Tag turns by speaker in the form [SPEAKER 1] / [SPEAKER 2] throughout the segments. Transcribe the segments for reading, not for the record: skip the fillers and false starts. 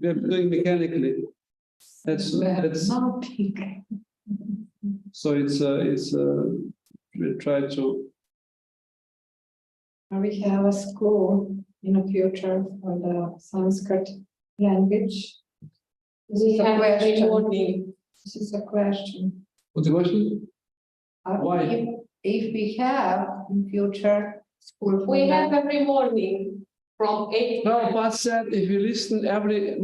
[SPEAKER 1] We are doing mechanically. That's
[SPEAKER 2] nothing.
[SPEAKER 1] so we try to.
[SPEAKER 2] We have a school in the future for the Sanskrit language. This is a question. This is a question.
[SPEAKER 1] What's the question? Why?
[SPEAKER 2] If we have in future school,
[SPEAKER 3] We have every morning from 8 to 9.
[SPEAKER 1] Prabhupada said, if you listen every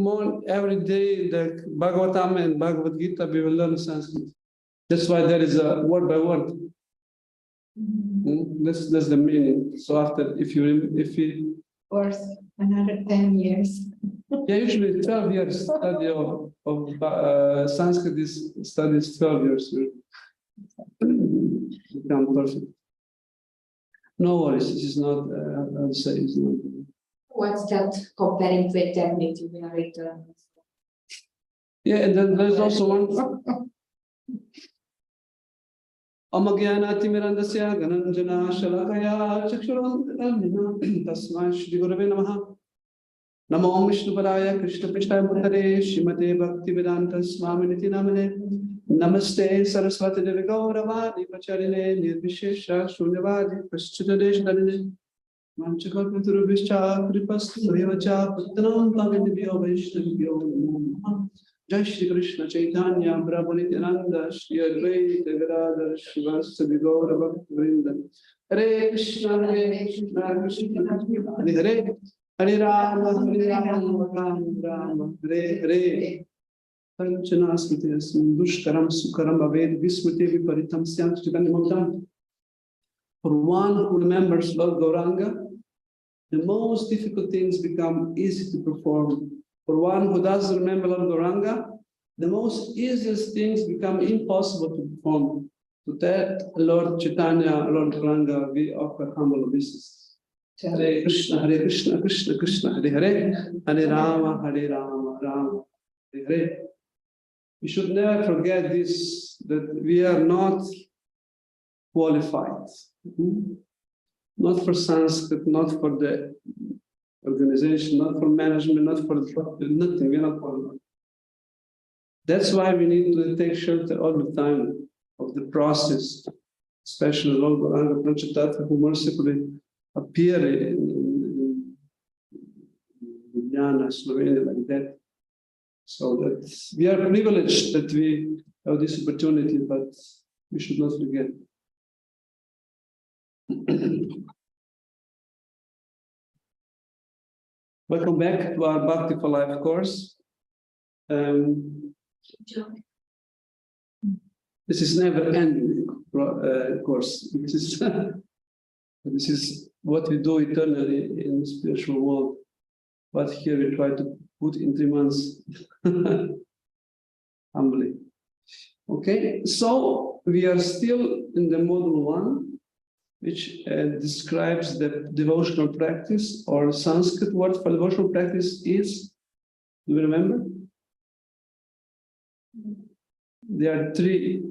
[SPEAKER 1] day, the Bhagavatam and Bhagavad Gita, we will learn Sanskrit. That's why there is a word by word. That's the meaning. So after, if you
[SPEAKER 2] worth another 10 years.
[SPEAKER 1] yeah, usually 12 years study of Sanskrit is studies 12 years. Become perfect. No worries. This is not. I'll say it's not.
[SPEAKER 3] What's that comparing to eternity? We are eternal.
[SPEAKER 1] Yeah, and then there's also one. Amagyana Timirandasya Gananjana Shalakaya Chakshuran Tasma Shri Gurave Namaha Namo Vishnu Padaya Krishna Prishthaya Bhutale Shrimate Bhakti Vedanta Swamini Namane Namaste Saraswati Devi Gauravadi Pacharine Nirvishesha Shunyavadi Paschutadesh Danine Manchakalpaturubhischa Kripastu Devacha Puttanam Bhavinibhyo Vaishnavibhyo Namo Jai Shri Krishna Chaitanya Prabhu Nityananda Shri Advaita Gadadhar Srivastava Gaura Bhakta Vrinda Hare Krishna Krishna Krishna Hare Hare Hare Rama Rama Rama Hare Hare Panchana Smriti Asmin Dushkaram Sukaram Aved Vismriti Viparitam Syam Chitanimam. For one who remembers Lord Gauranga, the most difficult things become easy to perform. For one who doesn't remember Lord Gauranga, the most easiest things become impossible to perform. To that, Lord Chaitanya, Lord Gauranga, we offer humble obeisances. Hare Krishna, Krishna Krishna, Hare Hare, Hare Rama, Rama, Hare Hare. We should never forget this, that we are not qualified. Not for Sanskrit, not for the organization, not for management, not for nothing. We're not qualified. That's why we need to take shelter all the time of the process, especially Lord Gauranga Panchatattva, who mercifully appear in Ljubljana, Slovenia, like that. So that we are privileged that we have this opportunity, but we should not forget. Welcome back to our Bhakti for Life course. This is never-ending course. This is what we do eternally in the spiritual world. But here we try to put in 3 months, humbly. Okay, so we are still in the module 1, which describes the devotional practice, or Sanskrit word for devotional practice is, do you remember? There are 3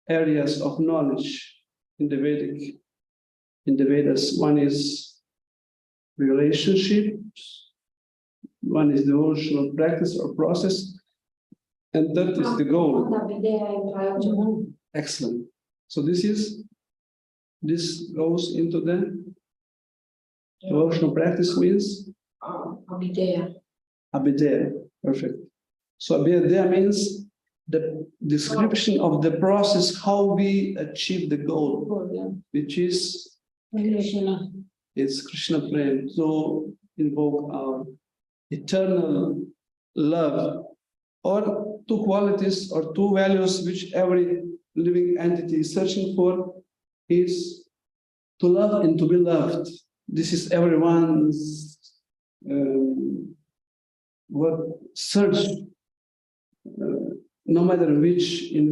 [SPEAKER 1] areas of knowledge in the Vedas. One is relationships, one is devotional practice or process, and that is the goal. Excellent. So this goes into the devotional practice means
[SPEAKER 3] Abhideya.
[SPEAKER 1] Abhideya. Perfect. So Abhideya means the description of the process, how we achieve the goal, which is it's Krishna Prem, to invoke our eternal love, or 2 qualities or 2 values which every living entity is searching for, is to love and to be loved. This is everyone's search, no matter in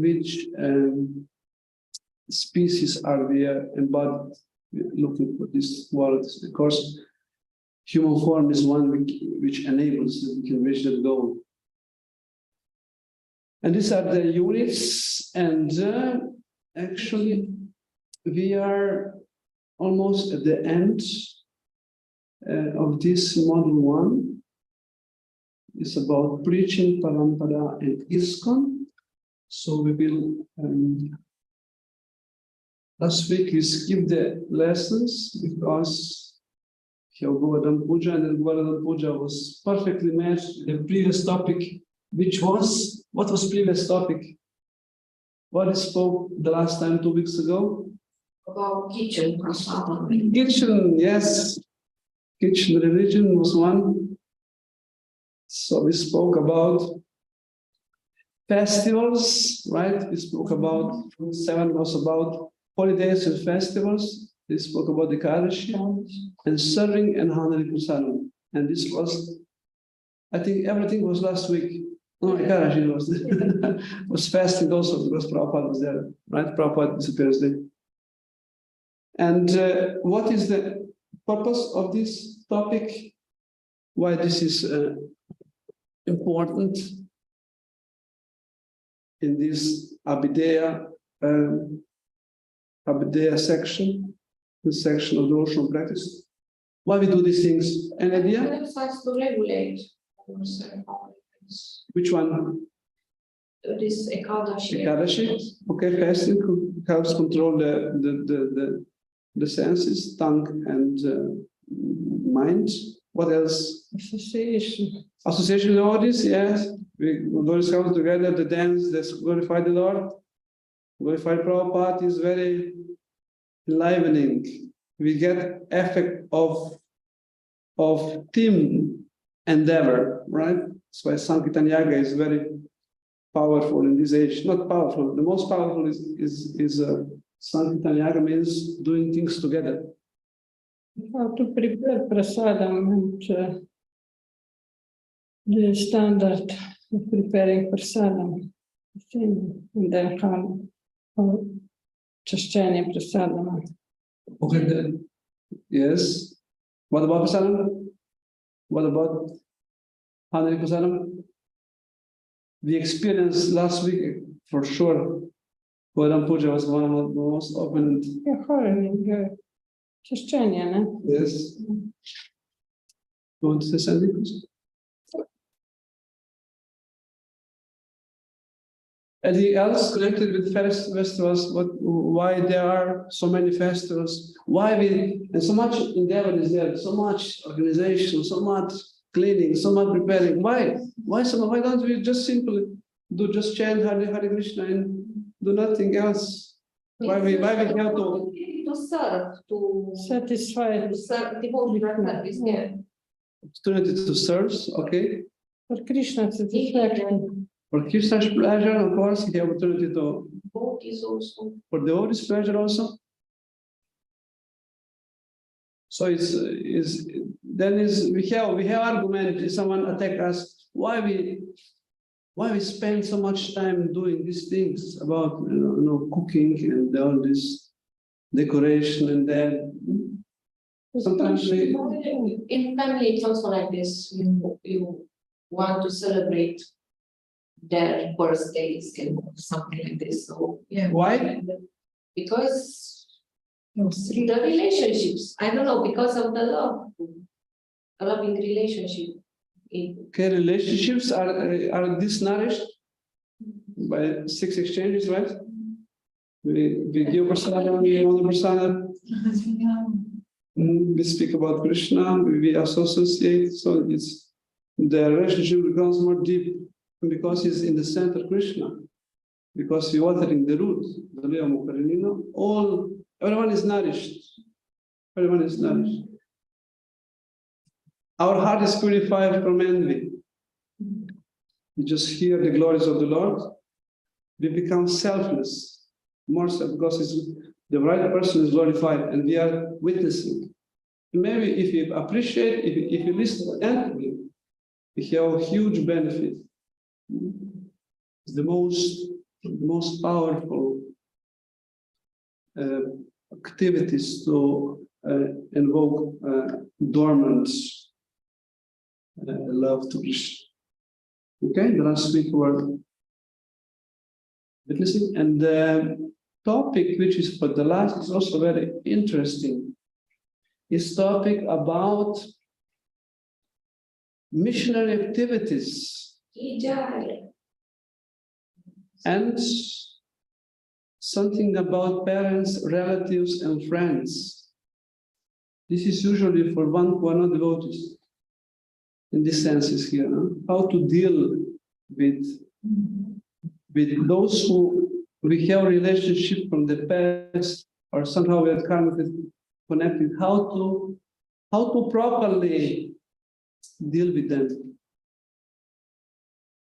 [SPEAKER 1] which species are there embodied, looking for these qualities, because human form is one which enables that we can reach that goal. And these are the units, and actually we are almost at the end of this module 1. is about preaching, parampara, and ISKCON. So we will, last week we skipped the lessons because Govardhan Puja, and Govardhan Puja was perfectly matched the previous topic, which was, what was previous topic? What I spoke the last time 2 weeks ago?
[SPEAKER 3] About kitchen.
[SPEAKER 1] Kitchen, yes. Kitchen religion was one. So we spoke about festivals, right? We spoke about, 7 was about holidays and festivals. We spoke about the Ekadashi and serving and honoring Prasadam. And this was, I think everything was last week. No, Ekadashi was, was fasting also because Prabhupada was there, right? Prabhupada disappears there. And what is the purpose of this topic? Why this is important in this Abhideya section, this section of devotional practice? Why we do these things? An idea?
[SPEAKER 3] To regulate.
[SPEAKER 1] Which one?
[SPEAKER 3] This Ekadashi.
[SPEAKER 1] Ekadashi. Okay, fasting helps control the senses, tongue and mind. What else?
[SPEAKER 2] Association.
[SPEAKER 1] Association with all this, yes. We those come together, the dance, let's glorify the Lord. Glorify Prabhupada is very enlivening. We get effect of team endeavor, right? That's why Sankirtan Yaga is very powerful in this age. Not powerful. The most powerful is Sankirtan Yaga means doing things together.
[SPEAKER 2] How to prepare prasadam and the standard of preparing prasadam. And then how Chashchani prasadam.
[SPEAKER 1] Okay, then. Yes. What about Prasadam? What about Hanari Prasadam? We experienced last week for sure. Govardhan Puja was one of the most open.
[SPEAKER 2] Yeah, Chashchani, no?
[SPEAKER 1] Yes. You want to say something? Anything else connected with festivals? Why there are so many festivals? Why we and so much endeavor is there? So much organization, so much cleaning, so much preparing. Why? Why don't we just simply just chant Hare Hare Krishna and do nothing else? Why we have
[SPEAKER 3] to serve, to
[SPEAKER 2] satisfy
[SPEAKER 3] serve the whole service. Yeah.
[SPEAKER 1] opportunity to serve? Okay.
[SPEAKER 2] for Krishna satisfaction.
[SPEAKER 1] For Krishna's pleasure, of course, the opportunity to
[SPEAKER 3] Devotees also.
[SPEAKER 1] for devotees' pleasure also. So we have argument. If someone attack us, why we spend so much time doing these things about cooking and all this decoration and that. Sometimes
[SPEAKER 3] in family it's also like this. You want to celebrate their birthdays and something like this. So yeah.
[SPEAKER 1] Why?
[SPEAKER 3] Because the relationships. I don't know, because of the love, a loving relationship.
[SPEAKER 1] Okay, relationships are disnourished by 6 exchanges, right? We give prasadam, we honor prasadam. We speak about Krishna, we associate, so the relationship becomes more deep because it's in the center Krishna, because we're watering the root, the everyone is nourished. Everyone is nourished. Our heart is purified from envy. We just hear the glories of the Lord. We become selfless, more so because the right person is glorified and we are witnessing. Maybe if you appreciate, if you listen attentively, you have a huge benefit. It's the most powerful activities to invoke dormant love to Krishna. Okay, the last week we were witnessing, and the topic which is for the last is also very interesting. Is topic about missionary activities, and something about parents, relatives, and friends. This is usually for one who are not devotees. In this sense is here, how to deal with those who we have a relationship from the past or somehow we are connected, how to properly deal with them.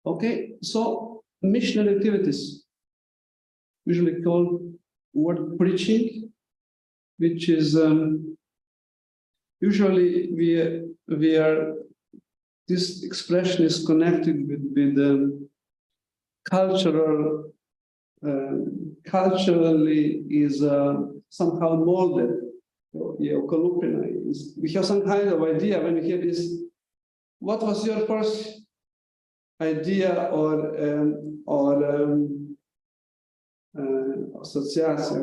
[SPEAKER 1] Okay, so missionary activities, usually called word preaching, which is usually we are. This expression is connected with cultural. Culturally is somehow molded. We have some kind of idea when we hear this. What was your first idea or association?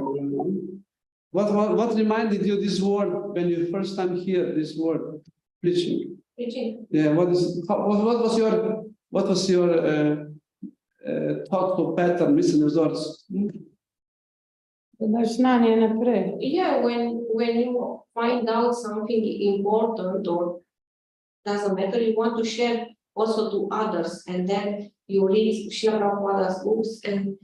[SPEAKER 1] What reminded you this word when you first time hear this word preaching?
[SPEAKER 3] Preaching.
[SPEAKER 1] Yeah. What was your thought or pattern, missing results?
[SPEAKER 3] Yeah, when you find out something important or doesn't matter, you want to share also to others, and then you read Srila Prabhupada's books, and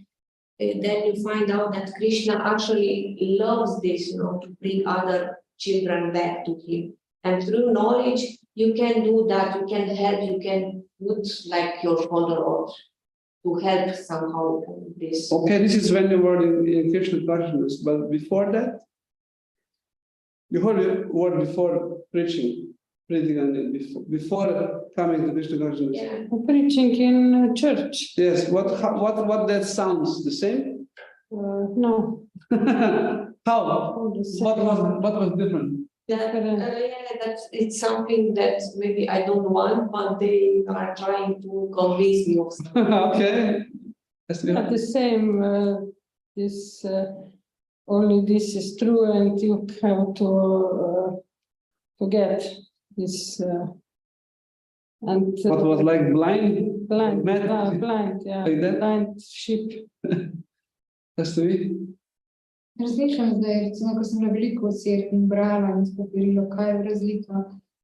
[SPEAKER 3] then you find out that Krishna actually loves this, to bring other children back to him. And through knowledge, you can do that, you can help, you can put like your father or to help somehow this.
[SPEAKER 1] Okay, this is when you were in Krishna consciousness, but before that, you heard the word before preaching before coming to Krishna consciousness.
[SPEAKER 3] Yeah.
[SPEAKER 2] Preaching in church.
[SPEAKER 1] Yes. What that sounds the same?
[SPEAKER 2] No.
[SPEAKER 1] How? What was different?
[SPEAKER 3] It's something that maybe I don't want, but they are trying to convince me of something.
[SPEAKER 1] Okay.
[SPEAKER 2] Not the same. Only this is true, and you have to get this. And
[SPEAKER 1] what was like blind?
[SPEAKER 2] Blind, yeah,
[SPEAKER 1] like that?
[SPEAKER 2] Blind sheep.
[SPEAKER 1] Has to be.
[SPEAKER 4] Razmišljam zdaj, recimo, ko sem bila veliko v cerkvi in brala in spoperila, kaj je razlika.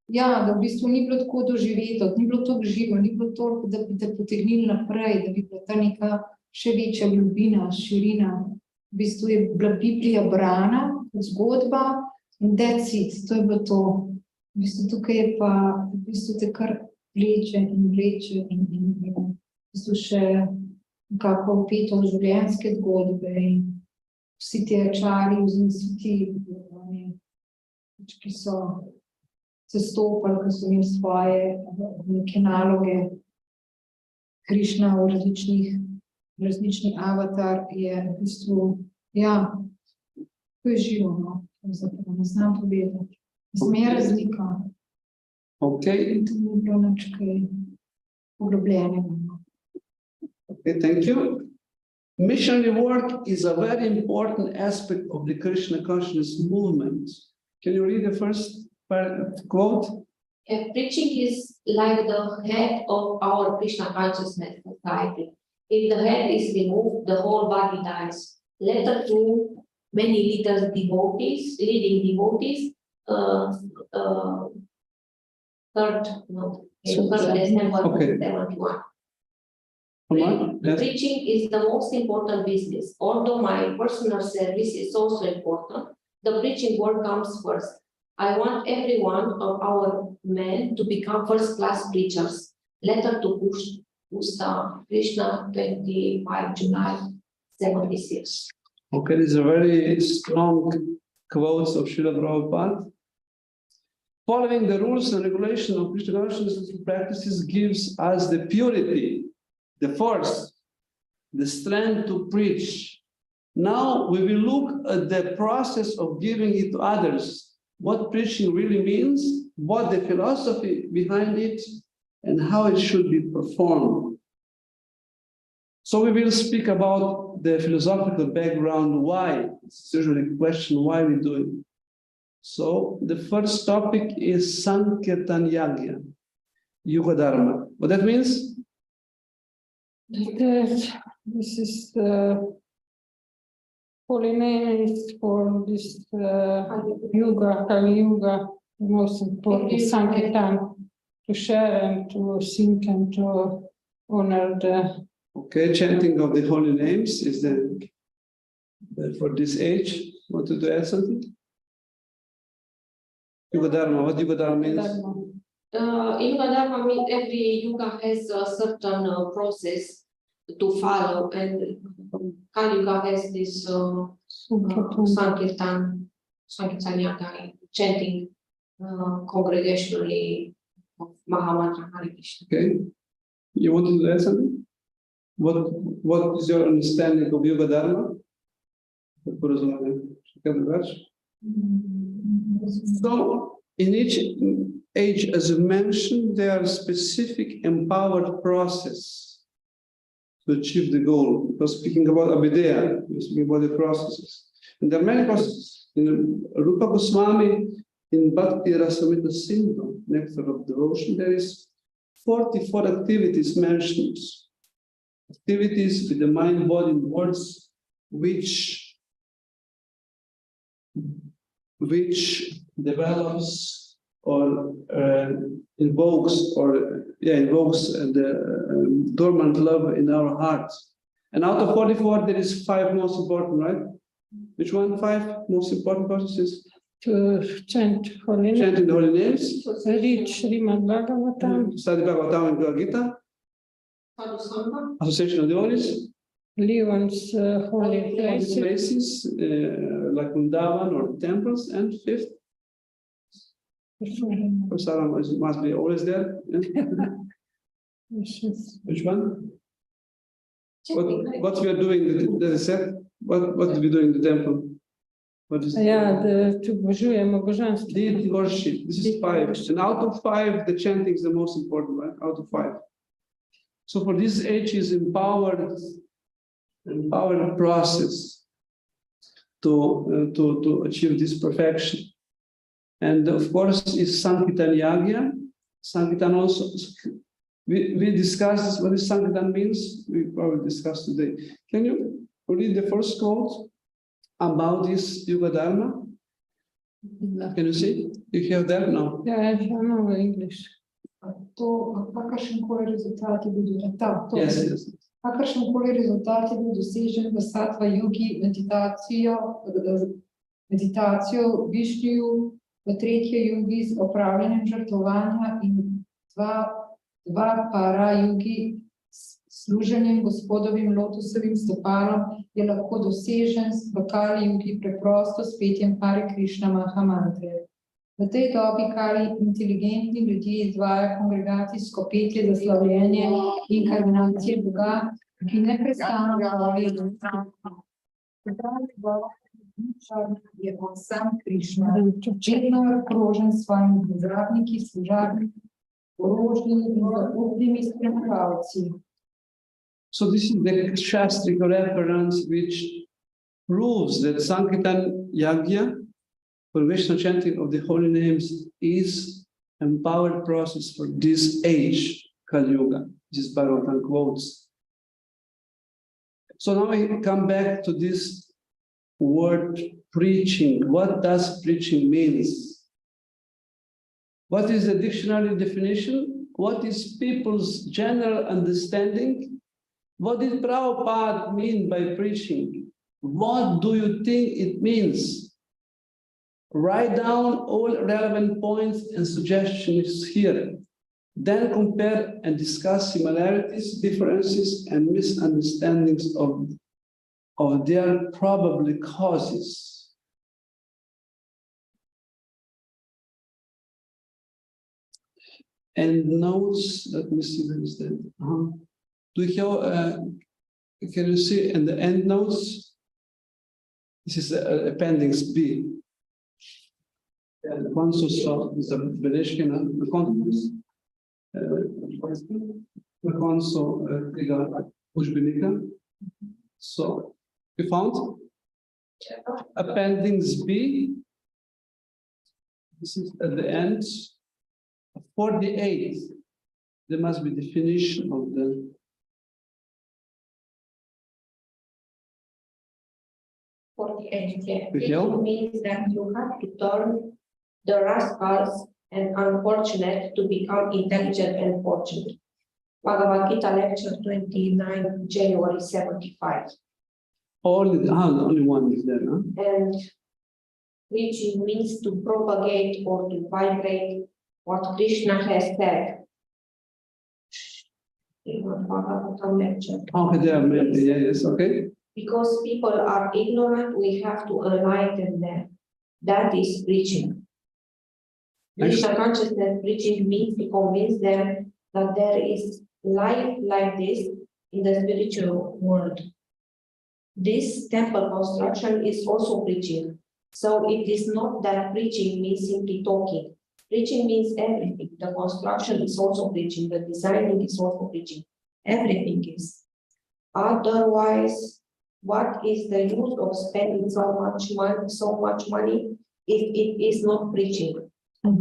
[SPEAKER 4] Ja, da v bistvu ni bilo tako doživeto, ni bilo toliko živo, ni bilo toliko, da bi te potegnili naprej, da bi bila ta neka še večja globina, širina. V bistvu je bila Biblija brana, zgodba in that's it, to je bilo to. V bistvu tukaj je pa, v bistvu te kar vleče in v bistvu še nekako vpeto v življenjske zgodbe in vsi ti čari, vsi ti, ki so se stopali, ki so imeli svoje neke naloge. Krišna v različni avatar je v bistvu, ja, to je živo, no, ne znam povedati. Zmer razlika.
[SPEAKER 1] Okay.
[SPEAKER 4] In to ni bilo nič kaj poglobljenega.
[SPEAKER 1] Okay, thank you. Missionary work is a very important aspect of the Krishna consciousness movement. Can you read the first quote?
[SPEAKER 3] Preaching is like the head of our Krishna consciousness society. If the head is removed, the whole body dies. Letter to many leading devotees, third December 71.
[SPEAKER 1] Yes.
[SPEAKER 3] Preaching is the most important business. Although my personal service is also important, the preaching work comes first. I want every one of our men to become first-class preachers. Letter to Pusta, Krishna, 25 July 76.
[SPEAKER 1] Okay, these are very strong quotes of Srila Prabhupada. Following the rules and regulations of Krishna consciousness practices gives us the purity, the force, the strength to preach. Now we will look at the process of giving it to others, what preaching really means, what the philosophy behind it, and how it should be performed. So we will speak about the philosophical background, why. It's usually a question why we do it. So the first topic is Sankirtan Yagya. Yuga Dharma. What that means?
[SPEAKER 2] This is the holy name is for this Yuga, Kali Yuga, the most important Sankirtan, to share and to sing and to honor the.
[SPEAKER 1] Okay, chanting of the holy names is for this age. Wanted to add something? Yuga Dharma. What Yuga Dharma means?
[SPEAKER 3] Yuga Dharma means every yuga has a certain process to follow, and Kali Yuga has this Sankirtan Yaga, chanting congregationally of Mahamantra Hare Krishna.
[SPEAKER 1] Okay. You wanted to add something? What is your understanding of Yuga Dharma? So, in each age, as you mentioned, there are specific empowered process to achieve the goal. Because speaking about Abhidheya, we're speaking about the processes. And there are many processes. In Rupa Goswami, in Bhakti Rasamrita Sindhu, Nectar of Devotion, there is 44 activities mentioned. Activities with the mind, body, and words, which develops or invokes the dormant love in our hearts. And out of 44, there is 5 most important, right? Which one? 5 most important processes?
[SPEAKER 2] To chant holy names.
[SPEAKER 1] Chanting the holy names.
[SPEAKER 2] Read Srimad Bhagavatam.
[SPEAKER 1] Study Bhagavatam and Bhagavad Gita. Association of Devotees.
[SPEAKER 2] Live on holy places.
[SPEAKER 1] Like Vrindavan or temples. And 5th, Prasadam must be always there. Which one? What we are doing, that is said, what do we do in the temple? What is
[SPEAKER 2] to božujemo božanstvo.
[SPEAKER 1] Deity worship. This is 5. And out of 5, the chanting is the most important, right? Out of 5. So for this age is empowered process to achieve this perfection. And of course is Sankirtan Yagya. Sankirtan also, we discussed what is Sankirtan means. We probably discussed today. Can you read the first quote about this Yuga Dharma? Can you see? You have that now?
[SPEAKER 2] Yeah, I know English.
[SPEAKER 1] Yes.
[SPEAKER 4] Kakršenkoli rezultat je bil dosežen v sattva yogi meditacijo Višniju, v tretje yogi z opravljanjem žrtvovanja in dva para yogi s služenjem gospodovim lotusovim stopalom je lahko dosežen v Kali yogi preprosto s petjem Hare Krishna Mahamantre. V tej dobi Kali inteligentni ljudje izvajajo kongregacijsko petje za slavljenje inkarnacije Boga, ki neprestano govori, je on sam Krišna, vedno okrožen s svojimi družabniki, služabniki, orožnimi in zaupnimi spremljevalci.
[SPEAKER 1] So this is the Shastric reference which proves that Sankirtan Yagya, congregational chanting of the holy names, is empowered process for this age, Kali Yuga. This is Bhagavatam quotes. So now we come back to this word preaching. What does preaching mean? What is the dictionary definition? What is people's general understanding? What did Prabhupada mean by preaching? What do you think it means? Write down all relevant points and suggestions here. Then compare and discuss similarities, differences, and misunderstandings of their probable causes. And notes, let me see where is that. Do you have, can you see in the end notes? This is appendix B. Console is the Bereshkina, the context. The console Ushbinika. So we found appendix B. This is at the end 48. there must be definition of the.
[SPEAKER 3] It means that you have to turn the rascals and unfortunate to become intelligent and fortunate. Bhagavad Gita lecture 29, January 75.
[SPEAKER 1] Only one is there, huh?
[SPEAKER 3] And preaching means to propagate or to vibrate what Krishna has said. Lecture.
[SPEAKER 1] Okay, there, maybe, yes, okay.
[SPEAKER 3] Because people are ignorant, we have to enlighten them. That is preaching. Krishna consciousness preaching means to convince them that there is life like this in the spiritual world. This temple construction is also preaching. So it is not that preaching means simply talking. Preaching means everything. The construction is also preaching. The designing is also preaching. Everything is. Otherwise, what is the use of spending so much money if it is not preaching?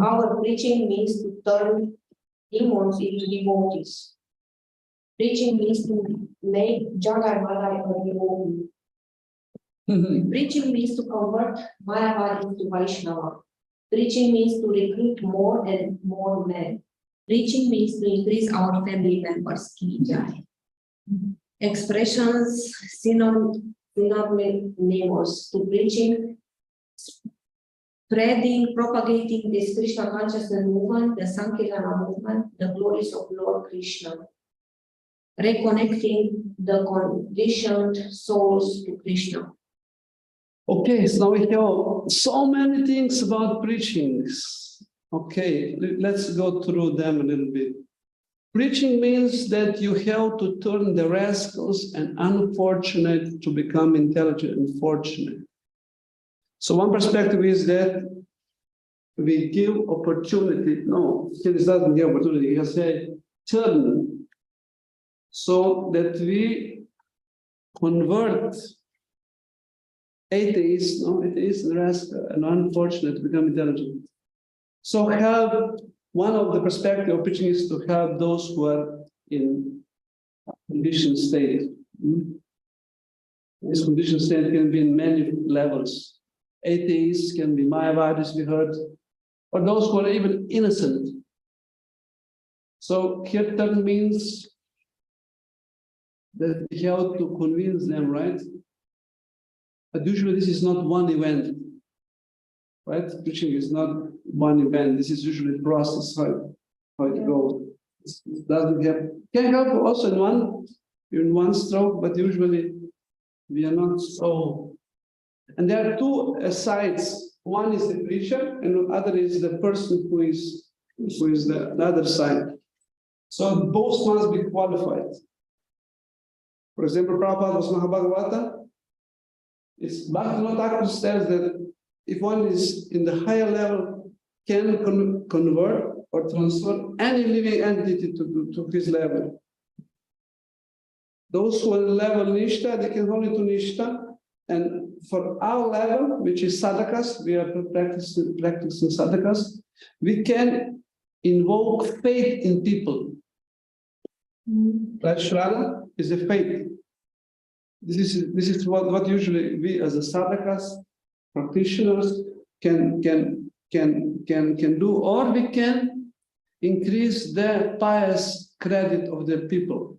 [SPEAKER 3] Our preaching means to turn demons into devotees. Preaching means to make Jagai Madai a devotee. Preaching means to convert Mayavadi into Vaishnava. Preaching means to recruit more and more men. Preaching means to increase our family members. Expressions synonymous to preaching, spreading, propagating this Krishna consciousness movement, the Sankirtana movement, the glories of Lord Krishna, reconnecting the conditioned souls to Krishna.
[SPEAKER 1] Okay, so now we have so many things about preachings. Okay, let's go through them a little bit. Preaching means that you have to turn the rascals and unfortunate to become intelligent and fortunate. So one perspective is that we give opportunity. No, he doesn't give opportunity. He has said turn, so that we convert atheists and rascal and unfortunate to become intelligent. So have one of the perspective of preaching is to have those who are in conditioned state. This conditioned state can be in many levels. Atheists can be Mayavadis, we heard, or those who are even innocent. So kirtan means that we have to convince them, right? But usually this is not one event, right? Preaching is not one event. This is usually a process, how it goes. It doesn't have, can help also in one stroke, but usually we are not so. And there are two sides. One is the preacher, and the other is the person who is the other side. So both must be qualified. For example, Prabhupada was Mahabhagavata. It's Bhakti says that if one is in the higher level, can convert or transfer any living entity to his level. Those who are level Nishta, they can only do Nishta. And for our level, which is sadhakas, we are practicing sadhakas, we can invoke faith in people. Right, Shraddha is a faith. This is what usually we as a sadhakas, practitioners can do, or we can increase the pious credit of the people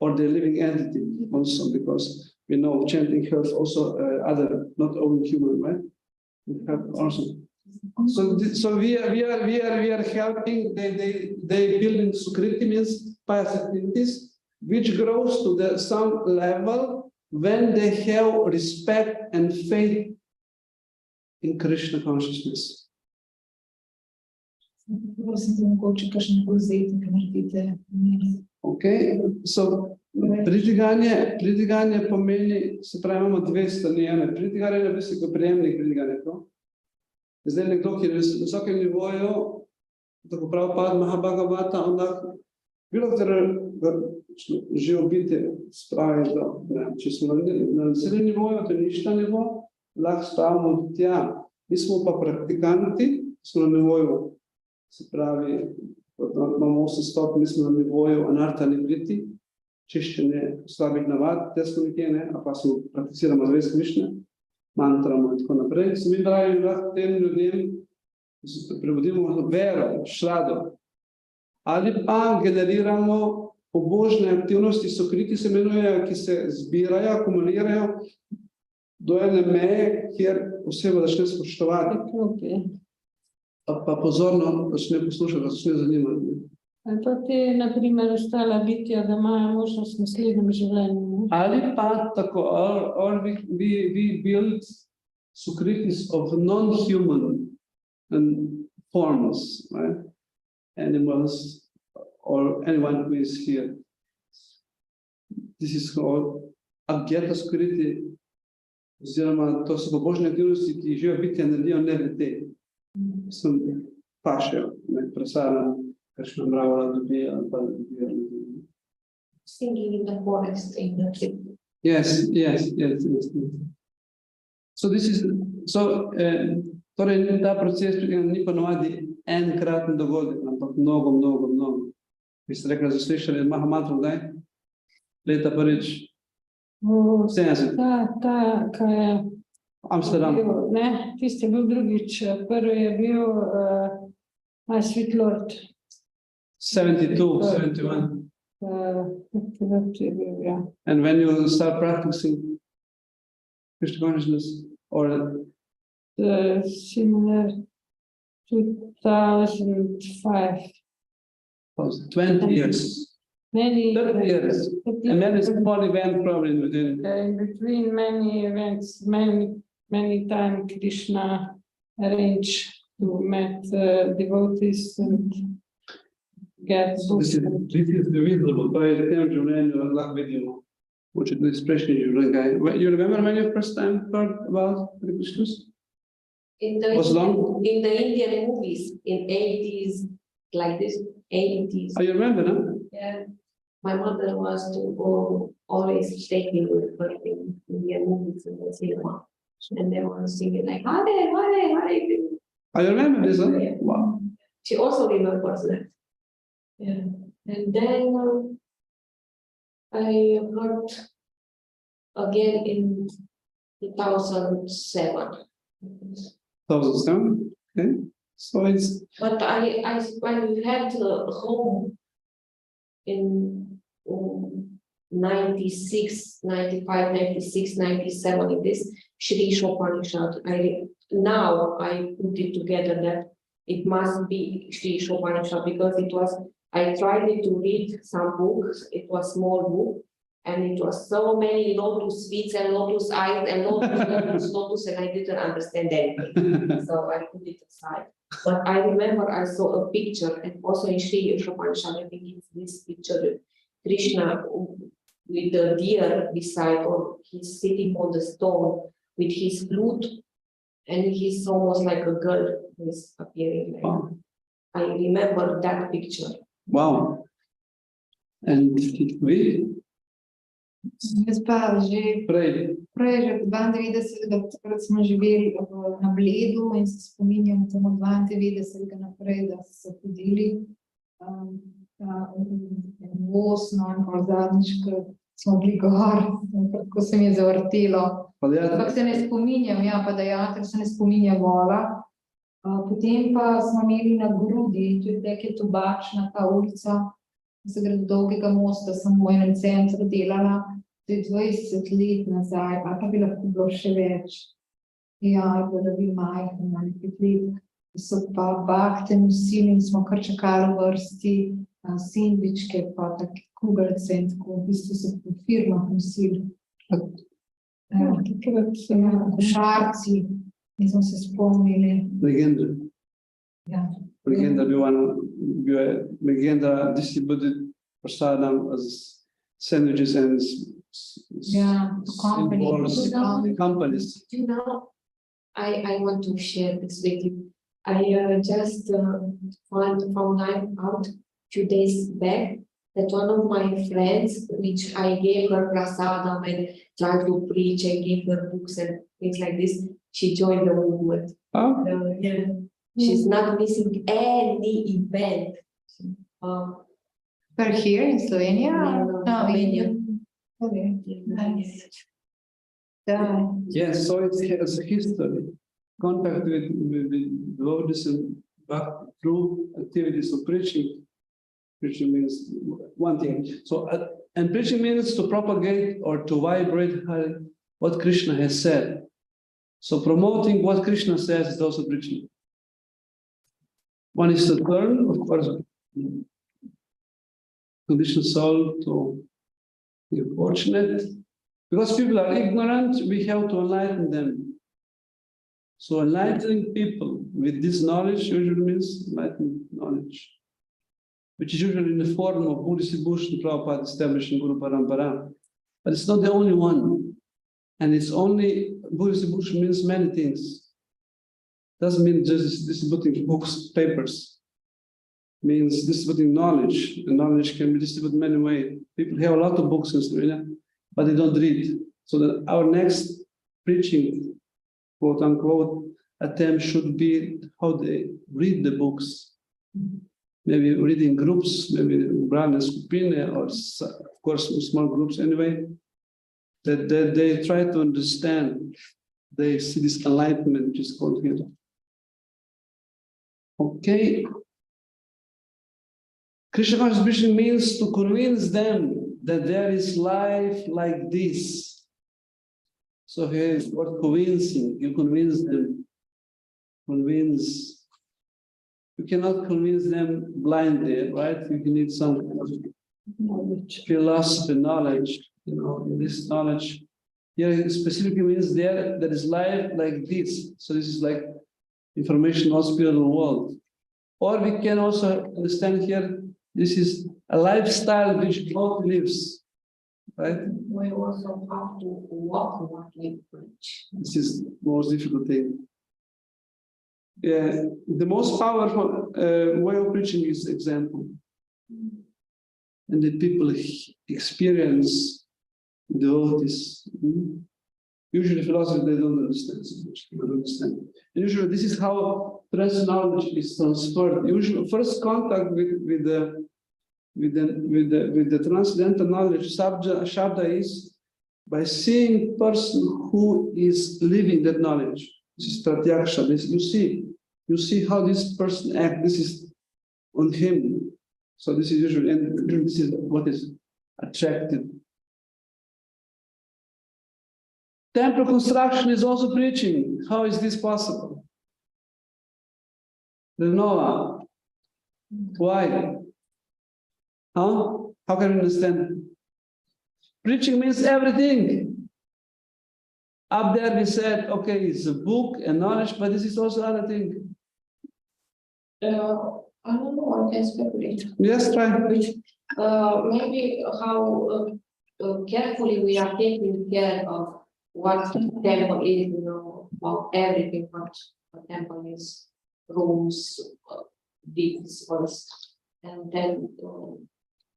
[SPEAKER 1] or the living entity also, because we know chanting helps also other, not only human, right? We have also. So we are helping. They building sukriti, means pious activities, which grows to some level when they have respect and faith in Krishna consciousness. Okay, so pridiganje pomeni, se pravi, imamo dve strani. Pridiganje je visoko prejemnik pridiganja. Zdaj nekdo, ki je na visokem nivoju, tako prav pad Mahabhagavata, on lahko bilo katero živo bitje spravi, če smo na naslednjem nivoju, to je ništa nivo, lahko spravimo tja. Mi smo pa praktikanti, smo na nivoju, se pravi, imamo 8 stopnj, mi smo na nivoju anarta nivriti, čiščenje slabih navad, tesko nekje, ne, a pa prakticiramo zavest Krišne, mantramo in tako naprej. So mi pravi, da tem ljudem prevodimo vero, šrado, ali pa generiramo pobožne aktivnosti, sokriti se imenujejo, ki se zbirajo, akumulirajo do ene meje, kjer oseba začne spoštovati, pa pozorno začne poslušati, začne zanimati.
[SPEAKER 2] To ti, na primer, ostala bitja, da imajo možnost v naslednjem življenju.
[SPEAKER 1] Ali pa tako, or we build sukritis of non-human forms, right? Animals or anyone who is here. This is called Abhyata Sukriti, oziroma to so pobožne aktivnosti, ki živijo bitja naredijo nevete. Sem pašejo, presajam, kakšna mravlja dobija, ali pa dobija.
[SPEAKER 3] Singing in the forest in the trip.
[SPEAKER 1] Yes. So this is, torej ta proces ni pa navadi enkraten dogodek, ampak mnogo. Vi ste rekli, da ste slišali Mahamantra, kdaj? Leta prvič? 70.
[SPEAKER 2] Ta, kaj je
[SPEAKER 1] Amsterdam.
[SPEAKER 2] Ne, tisti je bil drugič. Prvi je bil My Sweet Lord.
[SPEAKER 1] 72, 71.
[SPEAKER 2] Yeah.
[SPEAKER 1] And when you start practicing Krishna consciousness, or
[SPEAKER 2] Similar 2005.
[SPEAKER 1] 20 years,
[SPEAKER 2] Many
[SPEAKER 1] 30 years, and then it's a small event probably within.
[SPEAKER 2] in between many events, many times Krishna arranged to meet devotees and get
[SPEAKER 1] This is visible by the time življenju lahko vidimo. Moče tudi iz prejšnjih življenj. You remember when you first time heard about the Krishnas?
[SPEAKER 3] In the
[SPEAKER 1] Was long?
[SPEAKER 3] in the Indian movies in 80s, like this, 80s.
[SPEAKER 1] Oh, you remember, no?
[SPEAKER 3] Yeah. My mother was to always take me with her in Indian movies in the cinema. And they were singing like, Hare.
[SPEAKER 1] Oh, you remember this, huh?
[SPEAKER 3] Yeah.
[SPEAKER 1] Wow.
[SPEAKER 3] She also remembers that. Yeah. And then I heard again in 2007.
[SPEAKER 1] 2007, okay. So it's,
[SPEAKER 3] But I had home in 96, 95, 96, 97 in this Shri Shopanishad. Now I put it together that it must be Shri Shopanishad because it was, I tried to read some books, it was small book, and it was so many lotus feet and lotus eyes and lotus, and I didn't understand anything. So I put it aside. But I remember I saw a picture, and also in Shri Shopanishad, I think it's this picture of Krishna with the deer beside, or he's sitting on the stone with his flute, and he's almost like a girl who is appearing. Like,
[SPEAKER 1] wow.
[SPEAKER 3] I remember that picture.
[SPEAKER 1] Wow. And we
[SPEAKER 4] Jaz pa že
[SPEAKER 1] pray.
[SPEAKER 4] prej, že 92, takrat smo živeli na Bledu in se spominjam samo 92 naprej, da so se hodili voz, no in pa zadnjič, ko smo bili gor, ko se mi je zavrtelo. Ampak se ne spominjam, ja, pa dejatev se ne spominja vola. Potem pa smo imeli na Grudi, tudi je Tobačna ta ulica, se gre do Dolgega mosta, sem v enem centru delala, to je 20 let nazaj, ali pa bi lahko bilo še več. Ja, da bi majhno, ali 5 let. So pa Bhakti nosili in smo kar čakali v vrsti, sendvičke, pa take kugelce in tako, v bistvu so po firmah nosili. Košarci, in smo se spomnili.
[SPEAKER 1] Legenda.
[SPEAKER 4] Ja.
[SPEAKER 1] Legenda bil je legenda distributed prasadam as sandwiches and companies.
[SPEAKER 3] You know, I want to share this with you. I just found out 2 days back that one of my friends, which I gave her prasadam and tried to preach, I gave her books and things like this, she joined the movement.
[SPEAKER 1] Oh.
[SPEAKER 3] Yeah. She's not missing any event.
[SPEAKER 4] But here in Slovenia?
[SPEAKER 3] No,
[SPEAKER 4] No,
[SPEAKER 3] Slovenia.
[SPEAKER 4] Okay, nice. Yeah.
[SPEAKER 1] Yes, so it's a history. Contact with Buddhism through activities of preaching. Preaching means one thing. So, and preaching means to propagate or to vibrate what Krishna has said. So promoting what Krishna says is also preaching. One is to turn, of course, conditioned soul to be fortunate. Because people are ignorant, we have to enlighten them. So enlightening people with this knowledge usually means enlightened knowledge, which is usually in the form of Buddhist devotion, Prabhupada establishing Guru Parampara. But it's not the only one. And it's only, Buddhist devotion means many things. Doesn't mean just distributing books, papers. It means distributing knowledge. And knowledge can be distributed many ways. People have a lot of books in Slovenia, but they don't read. So that our next preaching, quote unquote, attempt should be how they read the books. Maybe reading groups, maybe Brahma Skupine, or of course small groups anyway, that they try to understand, they see this enlightenment which is called here. Okay. Krishna conscious preaching means to convince them that there is life like this. So here is what convincing, you convince them, convince. You cannot convince them blindly, right? You need some knowledge, philosophy, knowledge, this knowledge. Here it specifically means there is life like this. So this is like information on spiritual world. Or we can also understand here, this is a lifestyle which God lives, right?
[SPEAKER 3] We also have to walk what we preach.
[SPEAKER 1] This is the most difficult thing. Yeah, the most powerful way of preaching is example. And the people experience devotees. Usually philosophy, they don't understand so much. They don't understand. And usually this is how transcendental knowledge is transferred. Usually first contact with the transcendental knowledge, Shabda, is by seeing person who is living that knowledge. This is pratyaksha. This you see how this person acts. This is on him. So this is usually, and this is what is attractive. Temple construction is also preaching. How is this possible? Noah. Why? How can you understand? Preaching means everything. Up there we said, okay, it's a book and knowledge, but this is also other thing.
[SPEAKER 3] I don't know, I can speculate.
[SPEAKER 1] Yes, try.
[SPEAKER 3] Maybe how carefully we are taking care of what temple is, about everything, what a temple is, rooms, deeds first, and then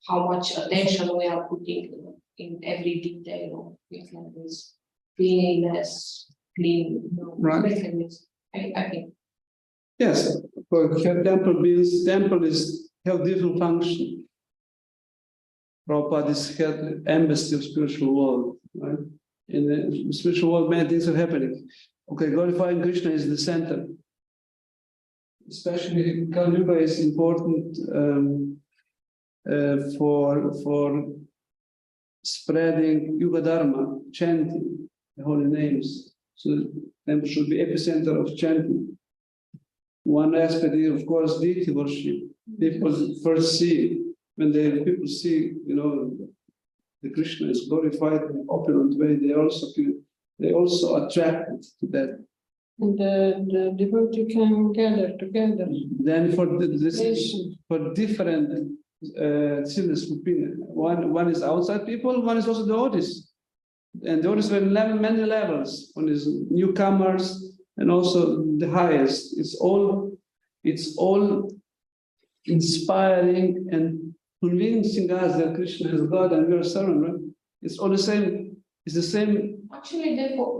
[SPEAKER 3] how much attention we are putting in every detail. We can this cleanliness,
[SPEAKER 1] Right.
[SPEAKER 3] I think.
[SPEAKER 1] Yes, for temple means temple is have different function. Prabhupada is head embassy of spiritual world, right? In the spiritual world, many things are happening. Okay, glorifying Krishna is the center. Especially Kali Yuga is important for spreading Yuga Dharma, chanting the holy names. So the temple should be epicenter of chanting. One aspect is, of course, deity worship. People first see, when people see, the Krishna is glorified in an opulent way, they also attracted to that.
[SPEAKER 2] And the devotee can gather together.
[SPEAKER 1] Then for different children's opinion, one is outside people, one is also devotees. And devotees are many levels. One is newcomers and also the highest. It's all inspiring and convincing us that Krishna is God and we are servant, right? It's all the same. It's the same.
[SPEAKER 3] Actually,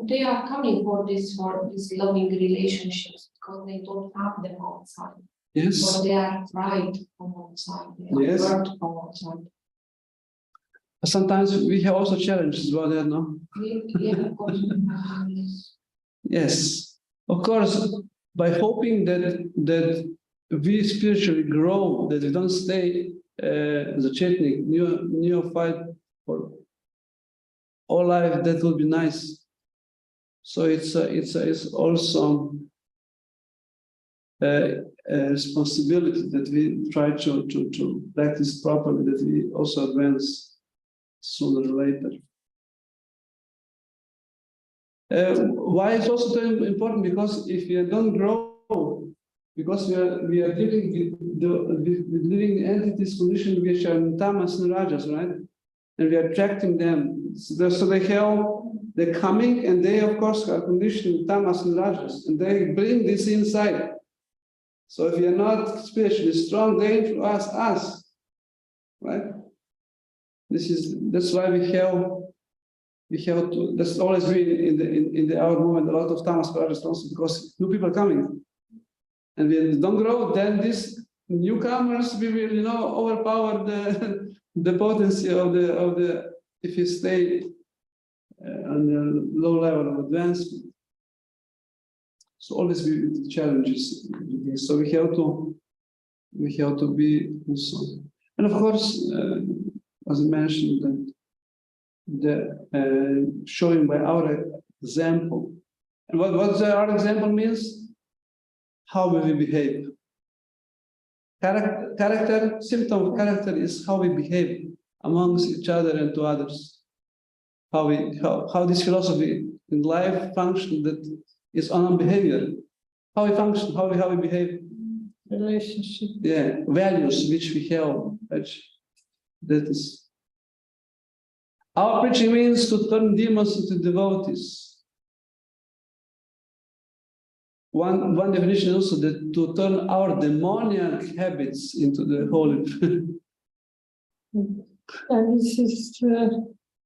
[SPEAKER 3] they are coming for these loving relationships because they don't have them outside.
[SPEAKER 1] Yes.
[SPEAKER 3] Or they are fried from outside. They are
[SPEAKER 1] Yes.
[SPEAKER 3] burnt from outside.
[SPEAKER 1] Sometimes we have also challenges about that, no?
[SPEAKER 3] Yeah, of course.
[SPEAKER 1] Yes. Of course, by hoping that we spiritually grow, that we don't stay as a chetnik, neophyte for all life, that would be nice. So it's also a responsibility that we try to practice properly, that we also advance sooner or later. Why it's also very important? Because if you don't grow, because we are dealing with living entities conditioned which are in tamas and rajas, right? And we are attracting them. So they're coming, and they of course are conditioned in tamas and rajas, and they bring this inside. So if you are not spiritually strong, they influence us, right? That's why we have to. That's always been in our movement. A lot of tamas rajas also, because new people are coming, and when they don't grow, then these newcomers will overpower the potency of the if you stay on the low level of advancement. So always be challenges. So we have to be also, and of course, as I mentioned, the showing by our example. And what our example means? How will we behave? Character, symptom of character is how we behave amongst each other and to others. How this philosophy in life function that is on behavior. How we function, how we behave.
[SPEAKER 2] Relationship.
[SPEAKER 1] Yeah, values which we have. That is. Our preaching means to turn demons into devotees. One definition also that to turn our demoniac habits into the holy.
[SPEAKER 2] And this is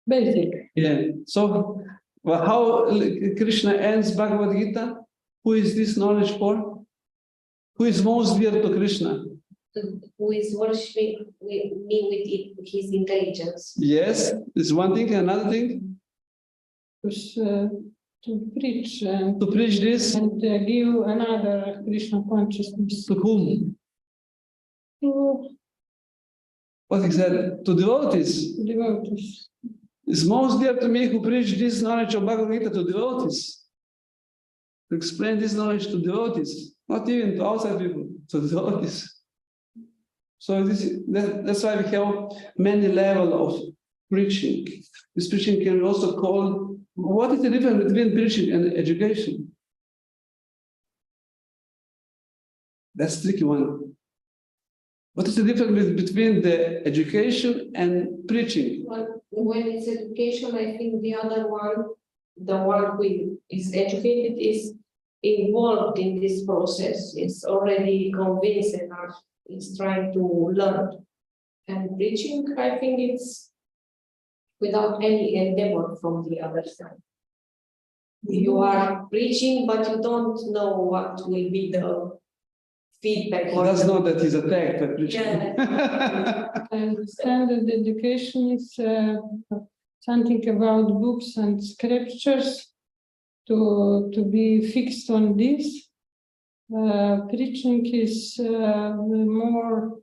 [SPEAKER 2] basic.
[SPEAKER 1] Yeah. So, well, how Krishna ends Bhagavad Gita? Who is this knowledge for? Who is most dear to Krishna?
[SPEAKER 3] Who is worshiping me with his intelligence.
[SPEAKER 1] Yes, it's one thing. Another thing,
[SPEAKER 2] To preach and
[SPEAKER 1] to preach this
[SPEAKER 2] give another Krishna consciousness
[SPEAKER 1] to whom?
[SPEAKER 2] to
[SPEAKER 1] What is that? To devotees.
[SPEAKER 2] devotees.
[SPEAKER 1] It's most dear to me who preach this knowledge of Bhagavad Gita to devotees. To explain this knowledge to devotees, not even to outside people, to devotees. So that's why we have many levels of preaching. This preaching can be also called, what is the difference between preaching and education? That's a tricky one. What is the difference between the education and preaching?
[SPEAKER 3] When it's education, I think the other one, the one who is educated, is involved in this process, is already convinced enough, is trying to learn. And preaching, I think it's without any endeavor from the other side. You are preaching, but you don't know what will be the feedback.
[SPEAKER 1] He does know that he's attacked by preaching.
[SPEAKER 3] Yeah.
[SPEAKER 2] I understand that education is something about books and scriptures to be fixed on this. Preaching is more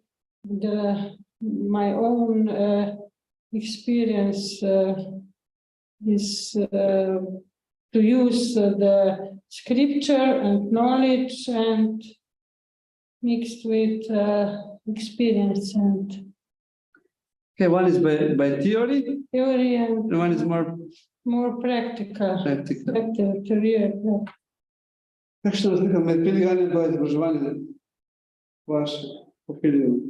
[SPEAKER 2] my own experience is to use the scripture and knowledge and mixed with experience and
[SPEAKER 1] Okay, one is by theory,
[SPEAKER 2] theory and
[SPEAKER 1] and one is more
[SPEAKER 2] practical.
[SPEAKER 1] practical.
[SPEAKER 2] Theory.
[SPEAKER 1] Как ще разликаме пилигане до изображение ваше по пилигане?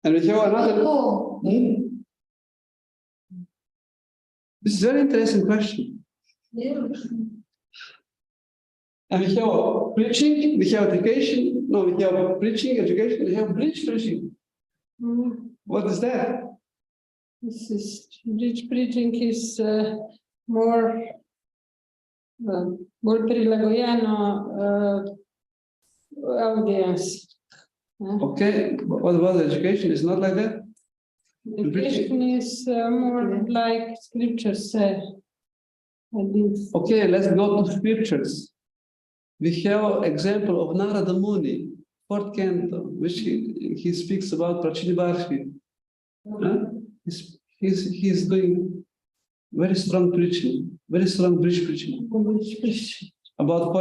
[SPEAKER 1] And we have another. This is a very interesting question.
[SPEAKER 3] Yeah.
[SPEAKER 1] And we have preaching, we have education. No, we have preaching, education, we have preaching.
[SPEAKER 2] Mm.
[SPEAKER 1] What is that?
[SPEAKER 2] This is bridge preaching is more bolj prilagojeno audience.
[SPEAKER 1] Okay, what about education? Is not like that?
[SPEAKER 2] Education is more like scriptures say.
[SPEAKER 1] Okay, let's go to scriptures. We have example of Narada Muni, 4th canto, which he speaks about Prachinibarshi. He's doing very strong preaching, very strong bridge preaching about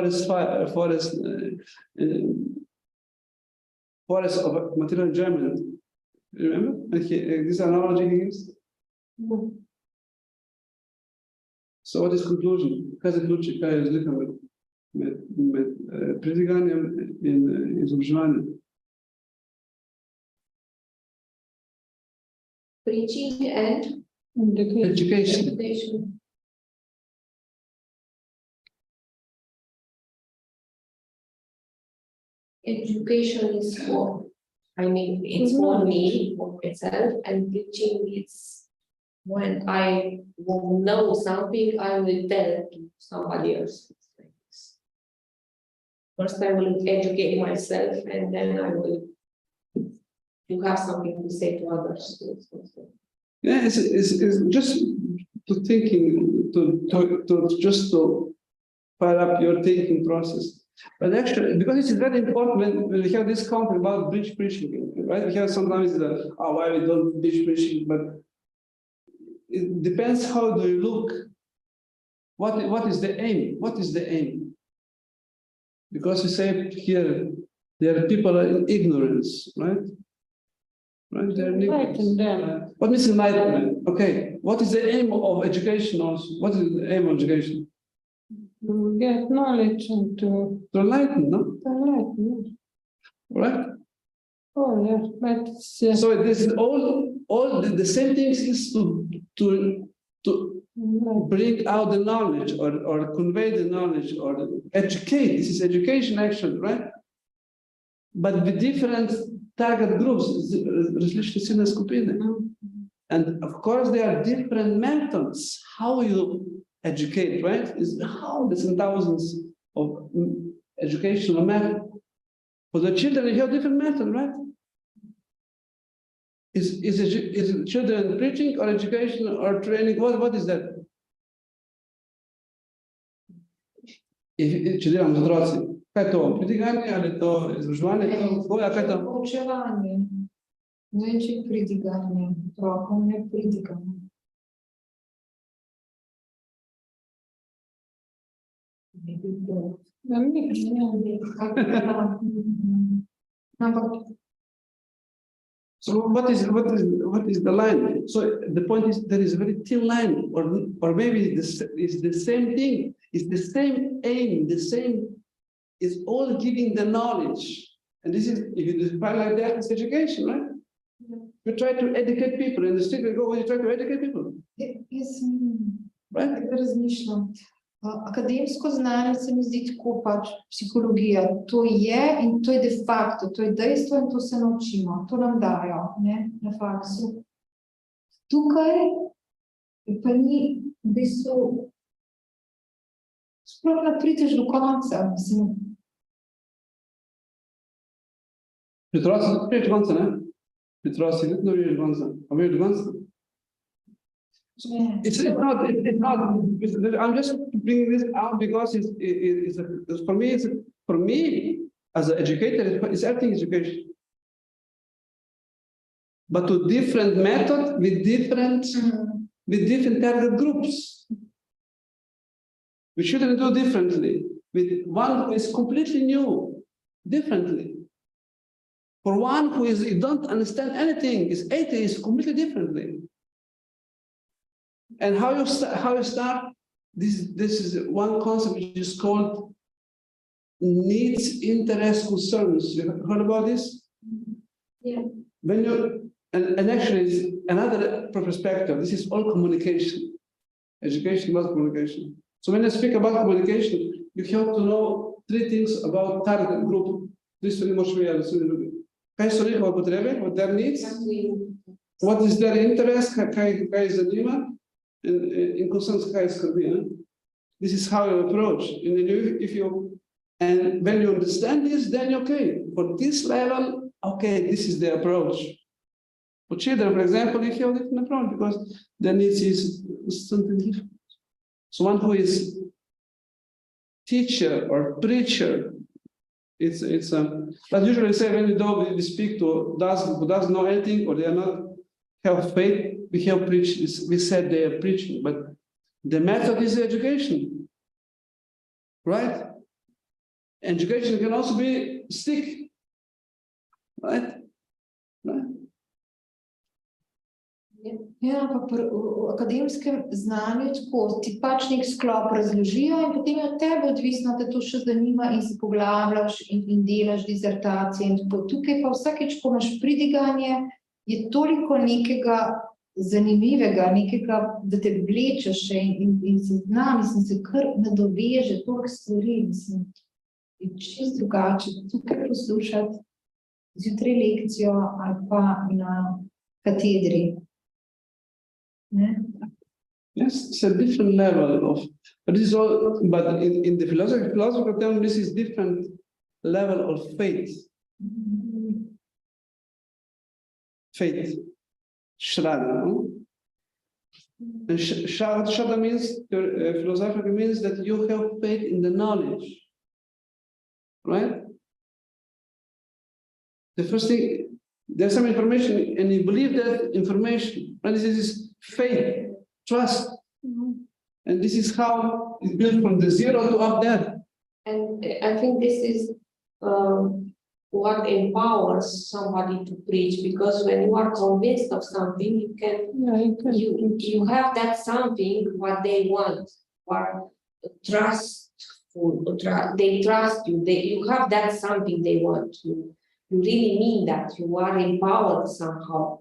[SPEAKER 1] forest of material enjoyment. Remember? This analogy he gives. So what is conclusion? Какая заключение, какая разлика между придвиганием и изображением?
[SPEAKER 3] Preaching and
[SPEAKER 1] Education.
[SPEAKER 3] education. Education is for, I mean, it's for me, for myself, and preaching is when I will know something, I will tell to somebody else. First, I will educate myself, and then I will have something to say to others.
[SPEAKER 1] Yeah, it's just to thinking, to fire up your thinking process. But actually, because it is very important when we have this concept about bridge preaching, right? We have sometimes why we don't bridge preaching, but it depends how do you look. What is the aim? What is the aim? Because we say here, there are people in ignorance, right? Right? They're in ignorance. What means enlightenment? Okay, what is the aim of education also? What is the aim of education?
[SPEAKER 2] To get knowledge and to
[SPEAKER 1] enlighten, no?
[SPEAKER 2] enlighten.
[SPEAKER 1] Right?
[SPEAKER 2] Oh yeah, but
[SPEAKER 1] so this is all the same things is to bring out the knowledge or convey the knowledge or educate. This is education action, right? But with different target groups, and of course there are different methods how you educate, right? Is hundreds and thousands of educational methods. For the children, you have different methods, right? Is children preaching or education or training? What is that? Če delamo z otroci, kaj je to? Pridiganje ali to izobraževanje? Kaj je to?
[SPEAKER 4] Poučevanje. Ne vem, če pridiganje. Otrokom ne pridiganje.
[SPEAKER 1] So what is the line? So the point is there is a very thin line, or maybe this is the same thing. It's the same aim. The same is all giving the knowledge. And this is, if you define like that, it's education, right? You try to educate people in the street. You try to educate people. Right?
[SPEAKER 4] Razmišljam. Akademsko znanje se mi zdi tako pač psihologija. To je in to je de facto, to je dejstvo in to se naučimo. To nam dajo, ne, na faksu. Tukaj pa ni v bistvu sploh ne prideš do konca, mislim.
[SPEAKER 1] Petrosi, priješ do konca, ne? Petrosi, ne priješ do konca. A veš do konca? It's not. I'm just bringing this out because for me as an educator, it's everything education, but to different method with different target groups. We shouldn't do differently with one who is completely new, differently. For one who you don't understand anything, is atheist, completely differently. And how you start? This is one concept which is called needs, interests, concerns. You heard about this?
[SPEAKER 3] Yeah.
[SPEAKER 1] When you and actually it's another perspective. This is all communication. Education about communication. So when I speak about communication, you have to know three things about target group. This is what their needs, What is their interest? Какая занимает? In consensus, this is how you approach. And when you understand this, then okay. For this level, okay, this is the approach. For children, for example, you have a different approach because their needs is something different. So one who is teacher or preacher, it's but usually say when we speak to who doesn't know anything or they are not have faith, we have preached. We said they are preaching, but the method is education, right? Education can also be stick, right? Right.
[SPEAKER 4] Ja, ampak v akademskem znanju tako ti pač nek sklop razložijo in potem je od tebe odvisno, da to še zanima in se poglabljaš in delaš dizertacije in tako. Tukaj pa vsakeč, ko imaš pridiganje, je toliko nekega zanimivega, nekega, da te vleče še in se zna, mislim, se kar nadoveže, toliko stvari, mislim, je čisto drugače. Tukaj poslušati zjutraj lekcijo ali pa na katedri.
[SPEAKER 1] Yes, it's a different level of, but this is all. But in the philosophical term, this is different level of faith. Faith, Shraddha. No? And Shraddha means philosophically means that you have faith in the knowledge, right? The first thing, there's some information, and you believe that information, and this is faith, trust. And this is how it's built from the zero to up there.
[SPEAKER 3] And I think this is what empowers somebody to preach, because when you are convinced of something, you can, you have that something what they want, or trustful, they trust you, you have that something they want. You really mean that, you are empowered somehow.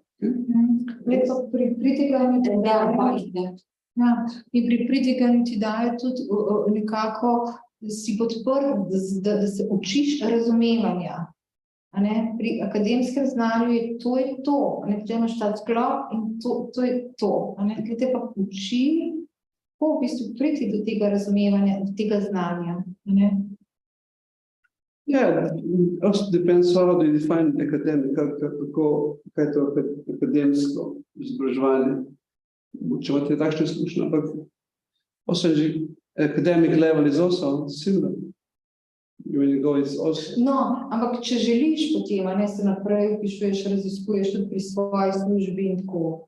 [SPEAKER 4] Pri pritiganju ti daje, in pri pritiganju ti daje tudi nekako, da si podprt, da se učiš razumevanja. Pri akademskem znanju je to, potem imaš ta sklop in to je to. Kaj te pa uči, kako v bistvu priti do tega razumevanja, do tega znanja.
[SPEAKER 1] Yeah, it also depends how do you define academic, kaj je to akademsko izobraževanje. Če imate takšne izkušnje, ampak also academic level is also similar. When you go, it's also...
[SPEAKER 4] No, ampak če želiš potem, se naprej vpišuješ, raziskuješ tudi pri svoji službi in tako.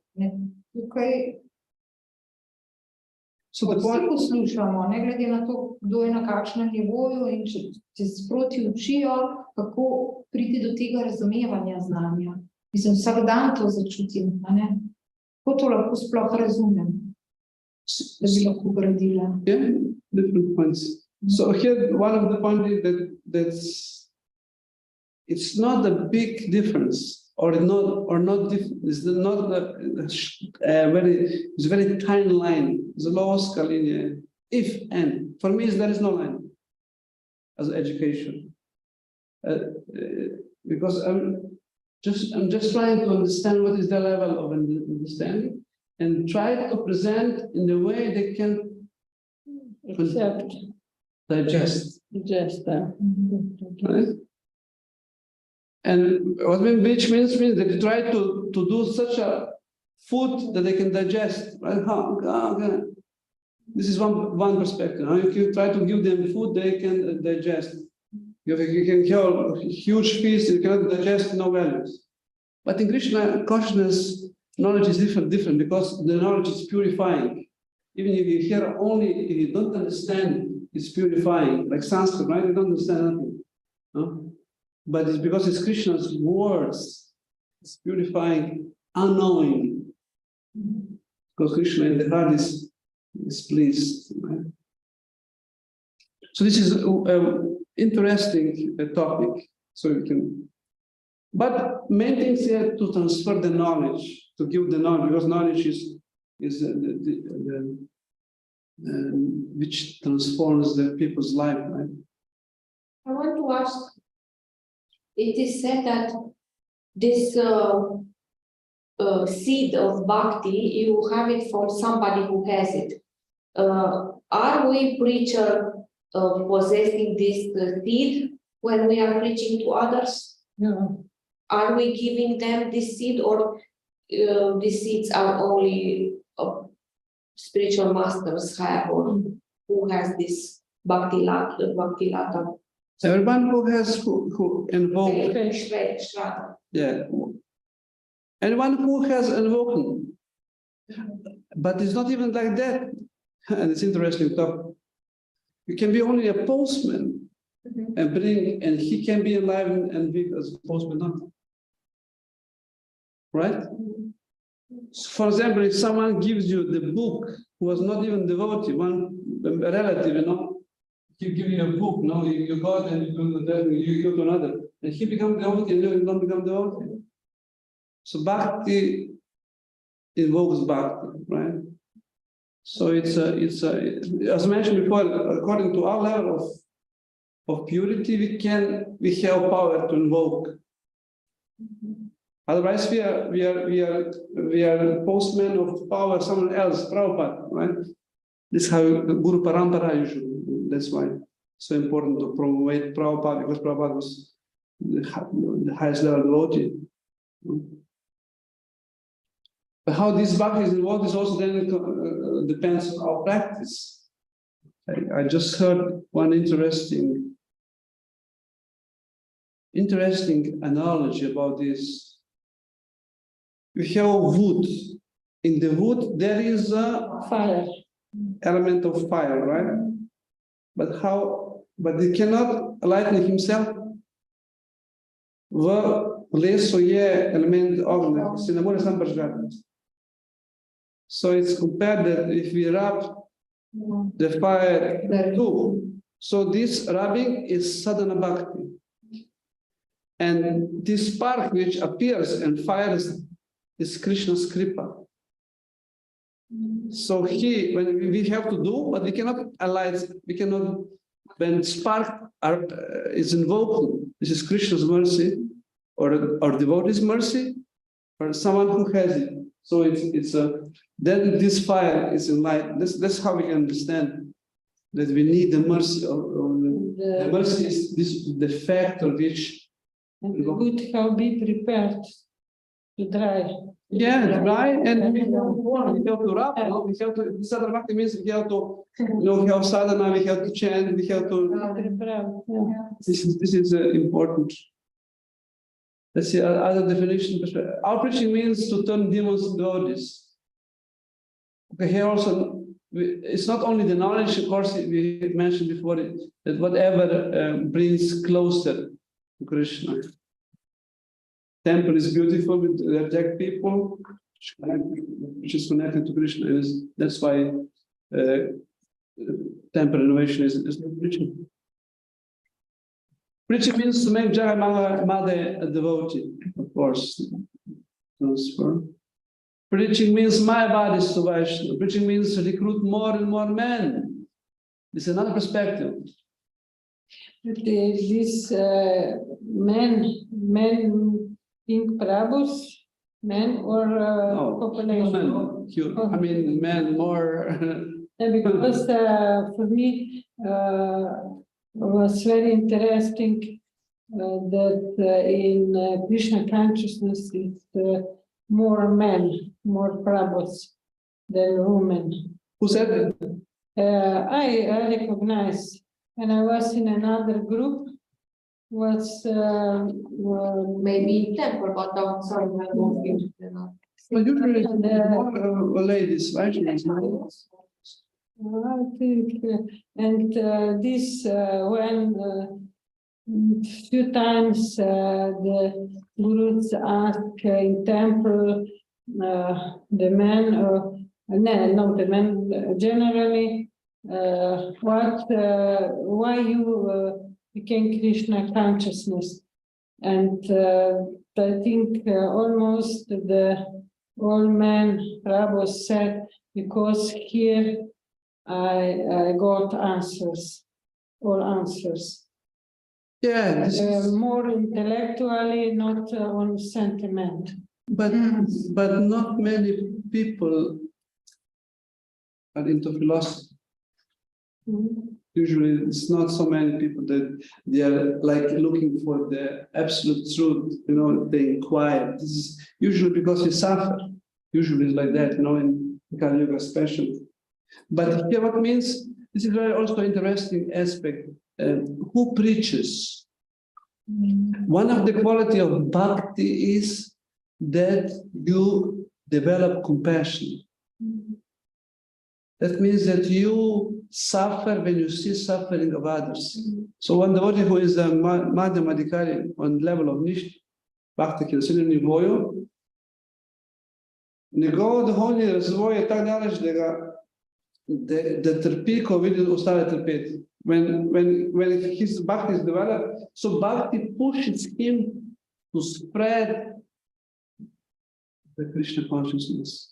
[SPEAKER 4] Tukaj vsi poslušamo, ne glede na to, kdo je na kakšnem nivoju in če sproti učijo, kako priti do tega razumevanja znanja. Mislim, vsak dan to začutim, kako to lahko sploh razumem, da bi lahko gradila.
[SPEAKER 1] Yeah, different points. So here, one of the points is that's it's not a big difference, or not different. It's not it's very tiny line. It's a low scale linear. If and for me, there is no line as education, because I'm just trying to understand what is the level of understanding and try to present in a way they can
[SPEAKER 2] Accept.
[SPEAKER 1] digest.
[SPEAKER 2] Right?
[SPEAKER 1] And what which means that you try to do such a food that they can digest. Right? Okay. This is one perspective. If you try to give them food, they can digest. You can have a huge feast, you cannot digest no values. But in Krishna consciousness, knowledge is different because the knowledge is purifying. Even if you hear only, if you don't understand, it's purifying. Like Sanskrit, right? You don't understand nothing. No? But it's because it's Krishna's words. It's purifying unknowing. Because Krishna in the heart is pleased. Right? So this is an interesting topic. So you can, but main thing is here to transfer the knowledge, to give the knowledge, because knowledge is which transforms the people's life, right?
[SPEAKER 3] I want to ask, it is said that this seed of bhakti, you have it from somebody who has it. Are we preacher possessing this seed when we are preaching to others?
[SPEAKER 2] No.
[SPEAKER 3] Are we giving them this seed, or these seeds are only spiritual masters have, or who has this bhakti lata?
[SPEAKER 1] Everyone who has who invoked,
[SPEAKER 3] Shraddha.
[SPEAKER 1] yeah, anyone who has invoked, but it's not even like that. And it's interesting talk. You can be only a postman and bring, and he can be alive and big as a postman, not. Right? So for example, if someone gives you the book who was not even devotee, one a relative, you know, he give you a book, no, you go and you go to another, and he becomes devotee and you don't become devotee. So bhakti invokes bhakti, right? So it's as mentioned before, according to our level of purity, we have power to invoke. Otherwise, we are postmen of power, someone else, Prabhupada, right? This is how Guru Parampara usually. That's why it's so important to promote Prabhupada, because Prabhupada was the highest level devotee. But how this bhakti is involved is also then depends on our practice. I just heard one interesting analogy about this. We have wood. In the wood, there is a
[SPEAKER 2] Fire.
[SPEAKER 1] element of fire, right? But it cannot lighten himself. So it's compared that if we rub the fire too, so this rubbing is sadhana bhakti. And this spark which appears and fires is Krishna's kripa. So when we have to do, but we cannot alight, we cannot, when spark is invoked, this is Krishna's mercy, or devotee's mercy, or someone who has it. So then this fire is in light. That's how we can understand that we need the mercy of the mercy is the factor which.
[SPEAKER 2] And the wood have be prepared to dry.
[SPEAKER 1] Yeah, dry, and we have to rub. We have to. Sadhana bhakti means we have to. We have sadhana. We have to chant. We have to. This is important. Let's see other definition. Our preaching means to turn demons into devotees. Okay, here also, it's not only the knowledge, of course, we mentioned before that whatever brings closer to Krishna. Temple is beautiful with the dead people, which is connected to Krishna. And that's why temple renovation is not preaching. Preaching means to make Jaya Mother a devotee, of course. Transfer. Preaching means my bodies to Vaishnava. Preaching means recruit more and more men. This is another perspective.
[SPEAKER 2] These men being Prabhus, men or population?
[SPEAKER 1] Men. I mean, men more.
[SPEAKER 2] Because for me was very interesting that in Krishna consciousness it's more men, more Prabhus than women.
[SPEAKER 1] Who said it?
[SPEAKER 2] I recognize. And I was in another group, was
[SPEAKER 3] Maybe in temple, but outside I don't think they're not.
[SPEAKER 1] But usually more ladies, right?
[SPEAKER 2] I think, and this when few times the gurus ask in temple the men, no, the men generally, why you became Krishna consciousness, and I think almost all men Prabhu said, because here I got answers, all answers.
[SPEAKER 1] Yeah,
[SPEAKER 2] More intellectually, not on sentiment.
[SPEAKER 1] But not many people are into philosophy. Usually, it's not so many people that they are like looking for the absolute truth. You know, they inquire. This is usually because we suffer. Usually, it's like that. You know, in Kali Yuga especially. But here, what means this is very also interesting aspect. Who preaches? One of the quality of bhakti is that you develop compassion. That means that you suffer when you see suffering of others. So one devotee who is a Madhyamadikari on level of Nishta, Bhakti Kirasini Nivoju, njegovo duhovni razvoj je tak daleč, da trpi, ko vidi ostale trpeti. When his bhakti is developed, so bhakti pushes him to spread the Krishna consciousness.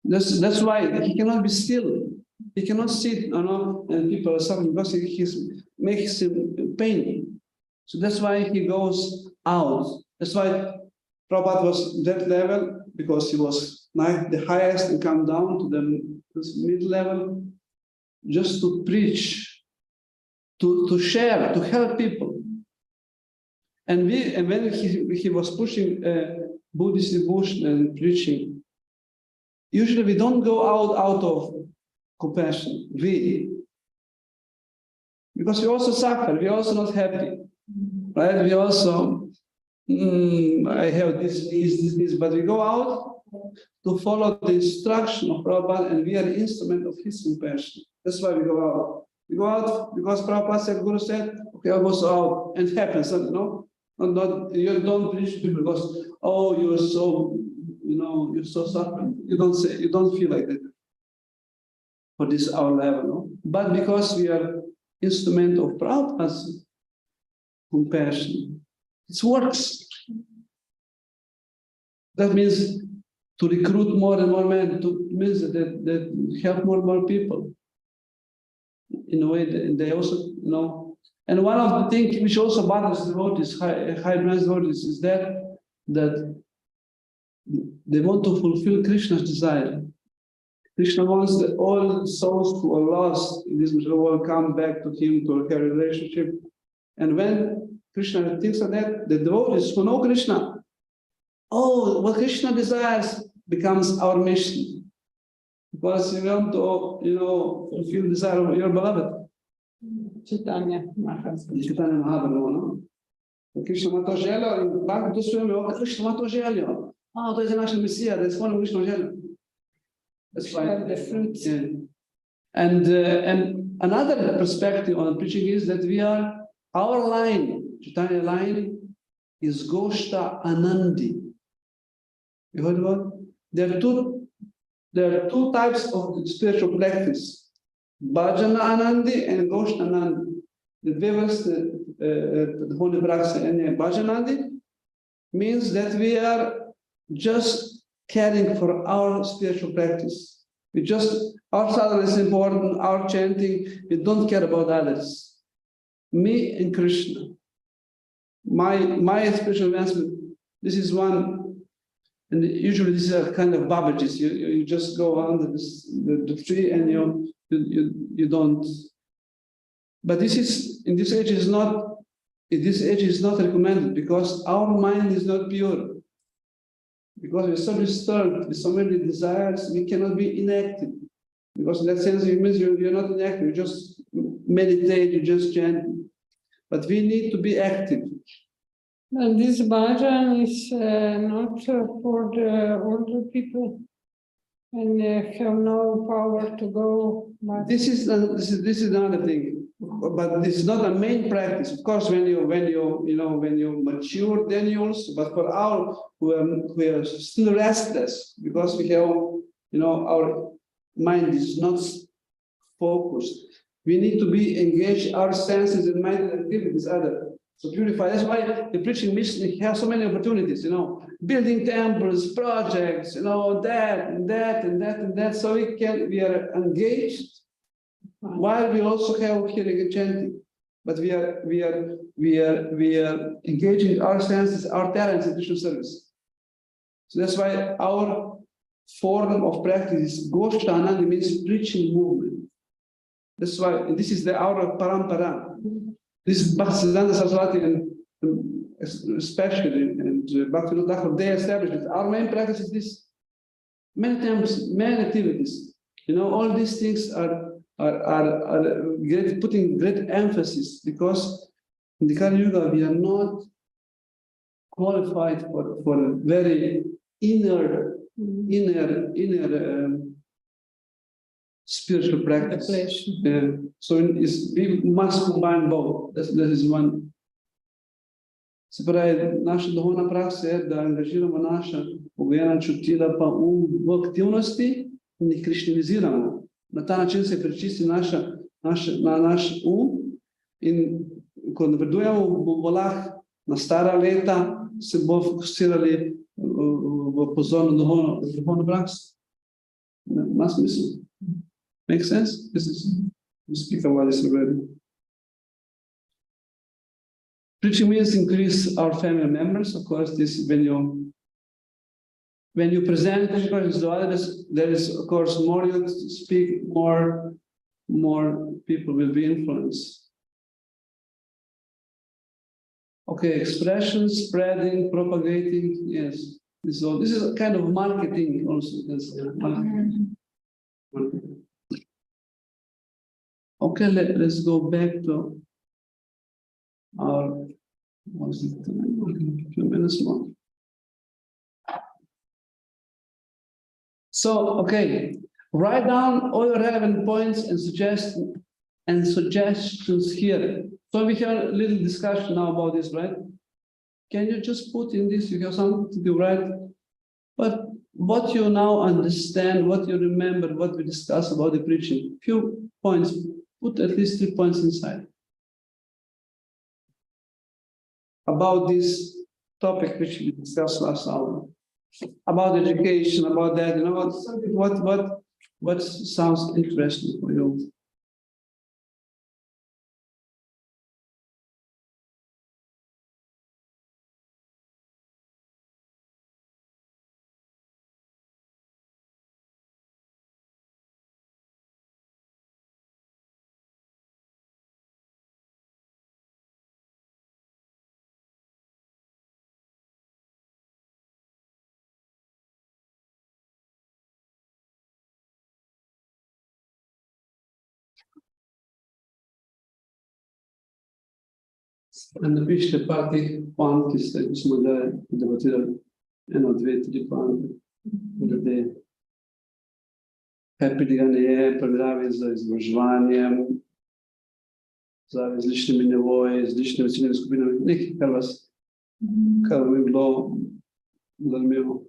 [SPEAKER 1] That's why he cannot be still. He cannot sit, and people are suffering because he makes him pain. So that's why he goes out. That's why Prabhupada was that level, because he was the highest and come down to the mid-level, just to preach, to share, to help people. And when he was pushing Buddhist devotion and preaching, usually we don't go out of compassion. Because we also suffer, we are also not happy, right? We also, I have this, but we go out to follow the instruction of Prabhupada, and we are the instrument of his compassion. That's why we go out. We go out because Prabhupada said, Guru said, okay, I'll go out, and it happens, no? You don't preach people because, oh, you're so, you're so suffering. You don't feel like that for this our level, no? But because we are instrument of Prabhupada's compassion, it works. That means to recruit more and more men, means that help more and more people. In a way, they also, and one of the things which also bothers devotees, high branch devotees, is that they want to fulfill Krishna's desire. Krishna wants that all souls who are lost in this material world come back to him to have a relationship. And when Krishna thinks of that, the devotees who know Krishna, oh, what Krishna desires becomes our mission. Because we want to, fulfill the desire of your beloved.
[SPEAKER 2] Chaitanya Mahaprabhu.
[SPEAKER 1] Chaitanya Mahaprabhu, no? Krishna ma to želio, i Bhakti to svojom, Krishna ma to želio. To je za naša misija, da ispunimo Krishna želju. That's why
[SPEAKER 2] the fruits.
[SPEAKER 1] Yeah. And another perspective on preaching is that our line, Chaitanya line, is Goshta Anandi. You heard about? There are two types of spiritual practice: Bhajana Anandi and Goshta Anandi. The devas, the holy praxa, and Bhajana Anandi means that we are just caring for our spiritual practice. Our sadhana is important, our chanting, we don't care about others. Me and Krishna. My spiritual advancement, this is one, and usually these are kind of Babajis. You just go under the tree and you don't. But this age is not recommended, because our mind is not pure. Because we're so disturbed with so many desires, we cannot be inactive. Because in that sense, it means you're not inactive, you just meditate, you just chant. But we need to be active.
[SPEAKER 2] And this bhajan is not for the older people, and they have no power to go.
[SPEAKER 1] This is another thing. But this is not a main practice. Of course, when you mature, then you also. But for our who are still restless, because we have our mind is not focused. We need to be engaged. Our senses and mind activities other. So purify. That's why the preaching mission has so many opportunities. Building temples, projects. That and that and that and that. So we are engaged. While we also have hearing and chanting, but we are engaging our senses, our talents in Krishna service. So that's why our form of practice is Goshtananga, means preaching movement. That's why this is our parampara. This is Bhaktisiddhanta Saraswati and especially and Bhaktivinoda Thakur, they established it. Our main practice is this. Many times, many activities. All these things are putting great emphasis, because in the Kali Yuga we are not qualified for a very inner spiritual practice. So we must combine both. That is one. Se pravi, naša duhovna praksa je, da angažiramo naša pogojena čutila pa v aktivnosti in jih krištiniziramo. Na ta način se prečisti naš in ko napredujemo v volah na stara leta, se bo fokusirali v pozorno duhovno prakso. Ima smisel? Make sense? We speak about this already. Preaching means increase our family members. Of course, this when you present to others, there is of course more you speak, more people will be influenced. Okay, expressions, spreading, propagating. Yes, this is a kind of marketing also. Marketing. Okay, let's go back to our. Was it a few minutes more? So, okay, write down all your relevant points and suggestions here. So we have a little discussion now about this, right? Can you just put in this? You have something to do, right? But what you now understand, what you remember, what we discussed about the preaching, few points. Put at least 3 points inside. About this topic which we discussed last hour, about education, about that, what sounds interesting for you? Napišite par teh poant, ki smo ga debatirali. 1, 2, 3 poante. Glede happinega je, primerjavi z izobraževanjem, z različnimi nivoji, z različnimi ciljnimi skupinami. Nekaj, kar bi bilo zanimivo.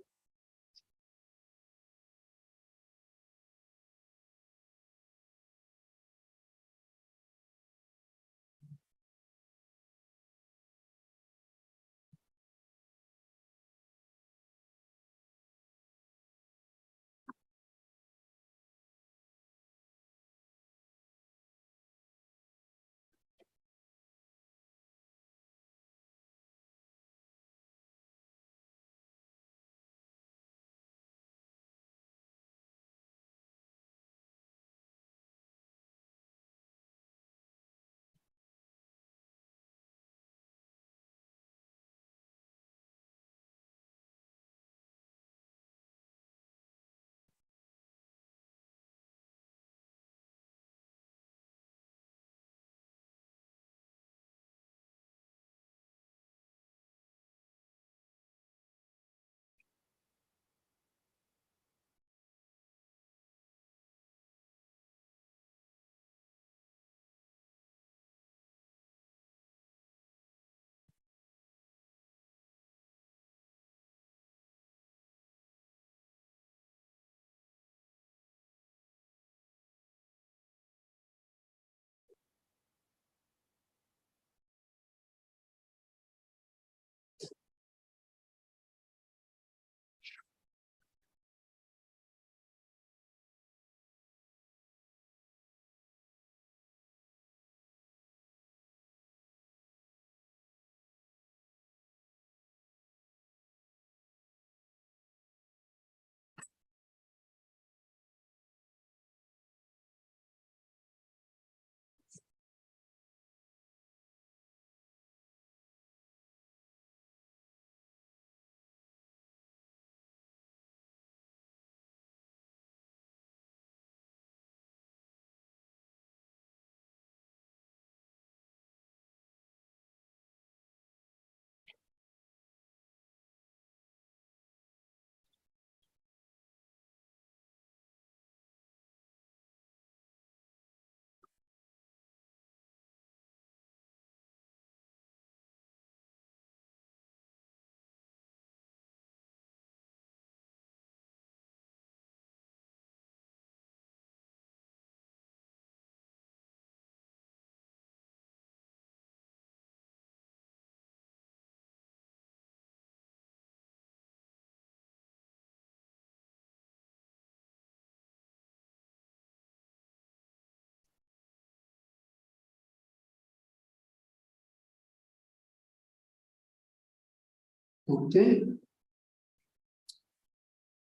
[SPEAKER 1] Okay.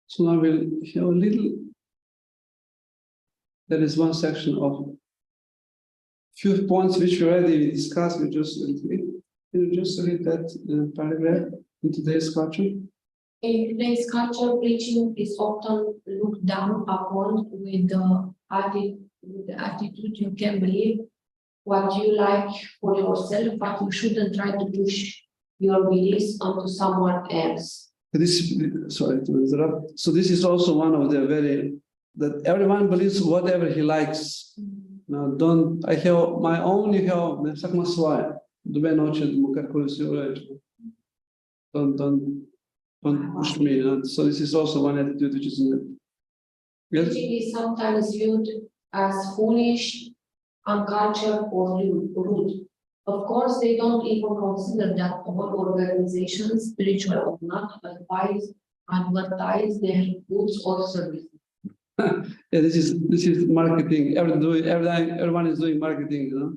[SPEAKER 1] So now we'll hear a little. There is one section of few points which we already discussed. We just can you just read that paragraph in today's culture?
[SPEAKER 3] In today's culture, preaching is often looked down upon with the attitude you can believe what you like for yourself, but you shouldn't try to push your beliefs onto someone else.
[SPEAKER 1] This, sorry to interrupt. So this is also one of the that everyone believes whatever he likes. Now, don't, I have my own, you have, don't push me. So this is also one attitude which is in it. Yes?
[SPEAKER 3] Preaching is sometimes viewed as foolish, uncultured, or rude. Of course, they don't even consider that all organizations, spiritual or not, advertise their goods or services.
[SPEAKER 1] Yeah, this is marketing. Everyone is doing marketing, you know,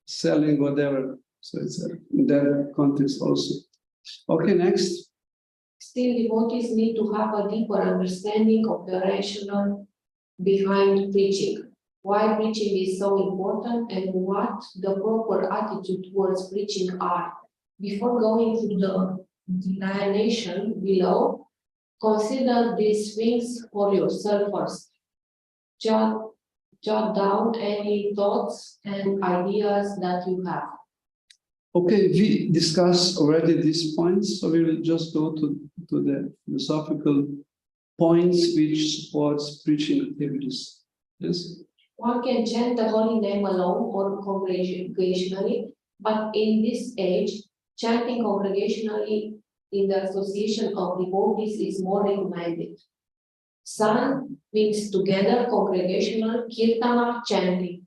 [SPEAKER 1] selling whatever. So it's in that context also. Okay, next.
[SPEAKER 3] Still, devotees need to have a deeper understanding of the rationale behind preaching. Why preaching is so important and what the proper attitude towards preaching are. Before going through the delineation below, consider these things for yourself first. Jot down any thoughts and ideas that you have.
[SPEAKER 1] Okay, we discussed already these points, so we will just go to the philosophical points which supports preaching activities. Yes.
[SPEAKER 3] One can chant the holy name alone or congregationally, but in this age, chanting congregationally in the association of devotees is more recommended. San means together, congregational, kirtana, chanting.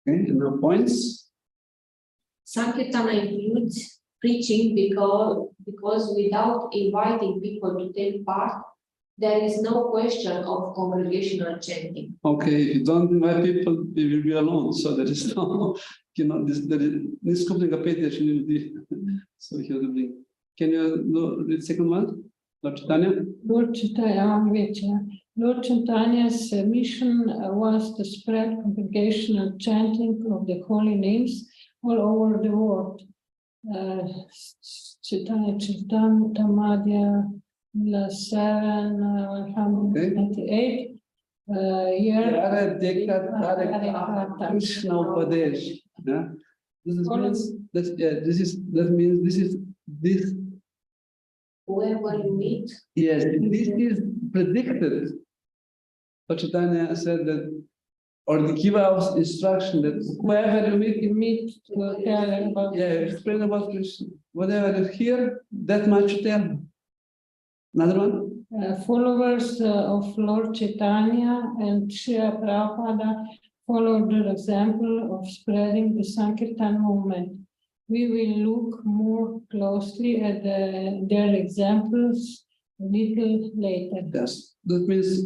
[SPEAKER 1] Okay, and the points?
[SPEAKER 3] Sankirtana includes preaching because without inviting people to take part, there is no question of congregational chanting.
[SPEAKER 1] Okay, if you don't invite people, we will be alone. So there is no, this so here the bring. Can you read the second one? Lord Chaitanya?
[SPEAKER 2] Lord Chaitanya's mission was to spread congregational chanting of the holy names all over the world. Chaitanya Charitamrita 798.
[SPEAKER 1] Krishna Upadesh. Yeah. That means this.
[SPEAKER 3] Whoever you meet.
[SPEAKER 1] Yes, this is predicted. But Chaitanya said that, or the give us instruction that whoever you meet
[SPEAKER 2] to tell about.
[SPEAKER 1] Yeah, explain about Krishna. Whatever you hear, that much tell. Another one?
[SPEAKER 2] Followers of Lord Chaitanya and Srila Prabhupada followed their example of spreading the Sankirtan movement. We will look more closely at their examples a little later.
[SPEAKER 1] Yes, that means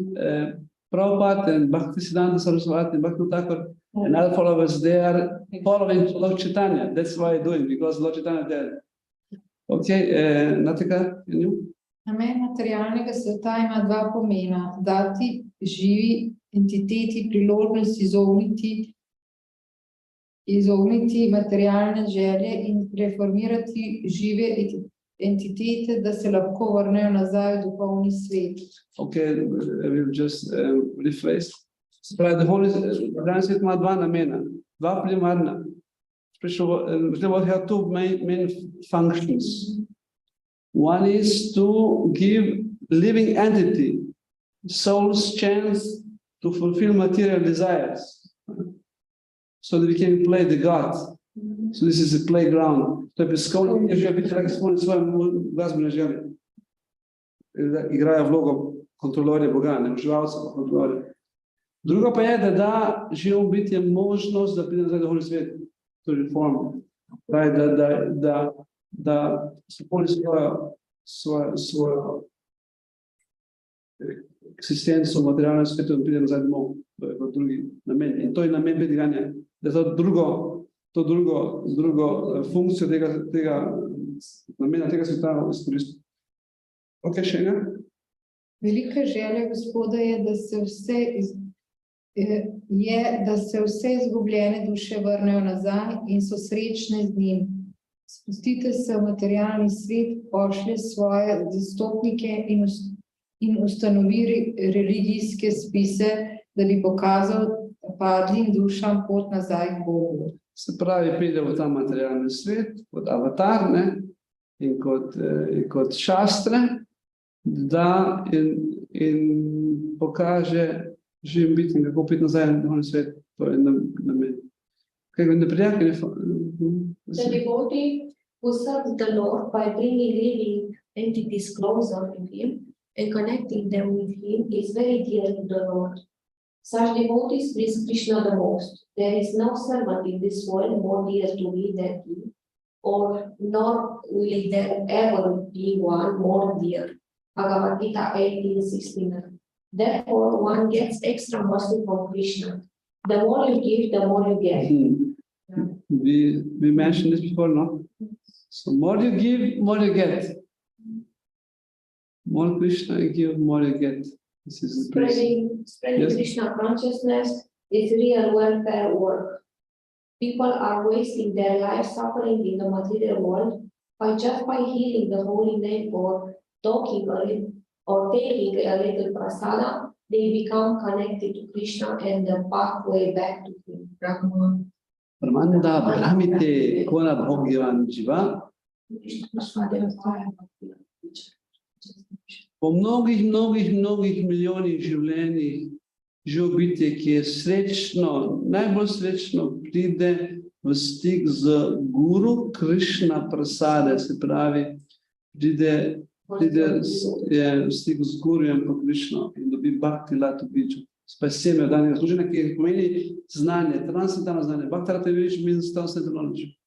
[SPEAKER 1] Prabhupada and Bhakti Siddhanta Saraswati and Bhakti Thakur and other followers, they are following Lord Chaitanya. That's why I'm doing, because Lord Chaitanya there. Okay, Natika, can you?
[SPEAKER 4] Namen materialnega sveta ima dva pomena: dati živi entiteti priložnost izogniti materialne želje in reformirati žive entitete, da se lahko vrnejo nazaj v duhovni svet.
[SPEAKER 1] Okay, I will just rephrase. The Holy Spirit ima dva namena, dva primarna. Spiritual have two main functions. One is to give living entity, soul's chance to fulfill material desires, so that we can play the God. So this is a playground. Igrajo vlogo kontrolorja Boga, ne uživalca kontrolorja. Druga pa je, da da živim biti možnost, da pride nazaj v duhovni svet, to reform. Da spolni svojo eksistenco v materialnem svetu in pride nazaj domov. To je pa drugi namen. In to je namen pridiganja. Da to drugo funkcijo tega Namena tega sveta izkoristil. Ok, še ena?
[SPEAKER 4] Velika želja Gospoda je, da se vse izgubljene duše vrnejo nazaj in so srečne z njim. Spustite se v materialni svet, pošlje svoje zastopnike in ustanovi religijske spise, da bi pokazal padlim dušam pot nazaj k Bogu.
[SPEAKER 1] Se pravi, pride v ta materialni svet, kot avatar, ne? In kot šastre, da in pokaže živim biti in kako piti nazaj na duhovni svet. To je namen. Kaj ne prijak?
[SPEAKER 3] The devotee who serves the Lord by bringing living entities closer to him and connecting them with him is very dear to the Lord. Such devotees please Krishna the most. There is no servant in this world more dear to me than he, or nor will there ever be one more dear. Bhagavad Gita 18:69. Therefore, one gets extra mercy from Krishna. The more you give, the more you get.
[SPEAKER 1] We mentioned this before, no? So more you give, more you get. More Krishna you give, more you get. This is the
[SPEAKER 3] Spreading yes. Krishna consciousness is real welfare work. People are wasting their life suffering in the material world by healing the holy name or talking a little or taking a little prasada, they become connected to Krishna and the pathway back to him. Brahman.
[SPEAKER 1] Brahmanda Brahmite Kona Bhogyavan Jiva. Po mnogih milijonih življenjih živo bitje, ki je srečno, najbolj srečno pride v stik z guru Krishna prasade, se pravi, pride v stik z gurujem po Krishno in dobi Bhakti Latu Biču. Spasение данного служения, ki pomeni znanje, transcendentalno znanje. Bhakti Latu Biču means transcendental knowledge.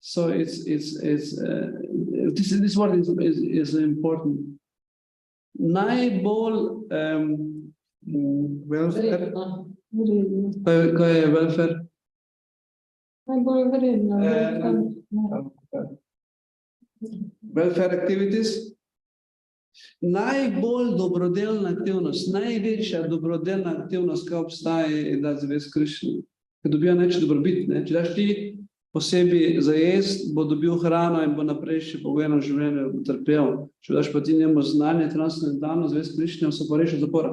[SPEAKER 1] So this word is important. Najbolj welfare. Kaj je welfare?
[SPEAKER 2] Najbolj vredno.
[SPEAKER 1] Welfare activities. Najbolj dobrodelna aktivnost, največja dobrodelna aktivnost, ki obstaja, je dati zvest Krishni. Ker dobijo neč dobrobit. Ne? Če daš ti posebej za jest, bo dobil hrano in bo naprej še pogojeno življenje utrpel. Če daš pa ti njemu znanje, transcendentalno zvest Krishni, se pa reši zapora.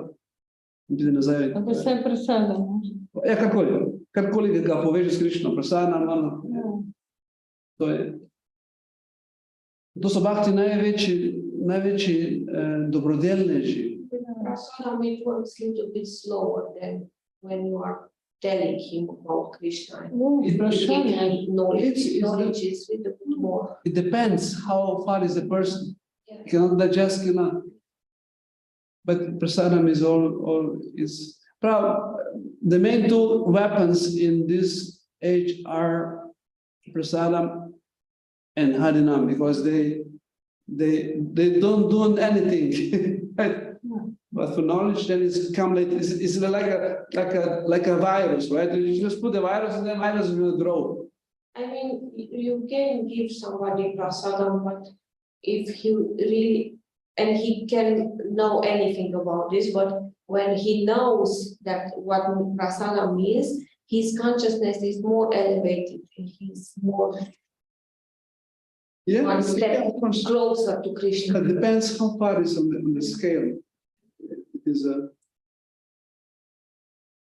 [SPEAKER 1] In pride nazaj.
[SPEAKER 2] Pa se presada.
[SPEAKER 1] Ja, karkoli ga poveže s Krishno, presada normalno. To so Bhakti največji dobrodelneži.
[SPEAKER 3] Prasada may work a little bit slower than when you are telling him about Krishna. Knowledge is a little bit more.
[SPEAKER 1] It depends how far is the person. Yeah. You cannot digest, but prasadam is all is. The main two weapons in this age are prasadam and harinam, because they don't do anything. Right? Yeah. But for knowledge, then it's come like it's like a virus, right? You just put the virus, and then virus will grow.
[SPEAKER 3] I mean, you can give somebody prasadam, but if he really and he can know anything about this, but when he knows that what prasadam means, his consciousness is more elevated. He's more one step closer to Krishna.
[SPEAKER 1] It depends how far is on the scale.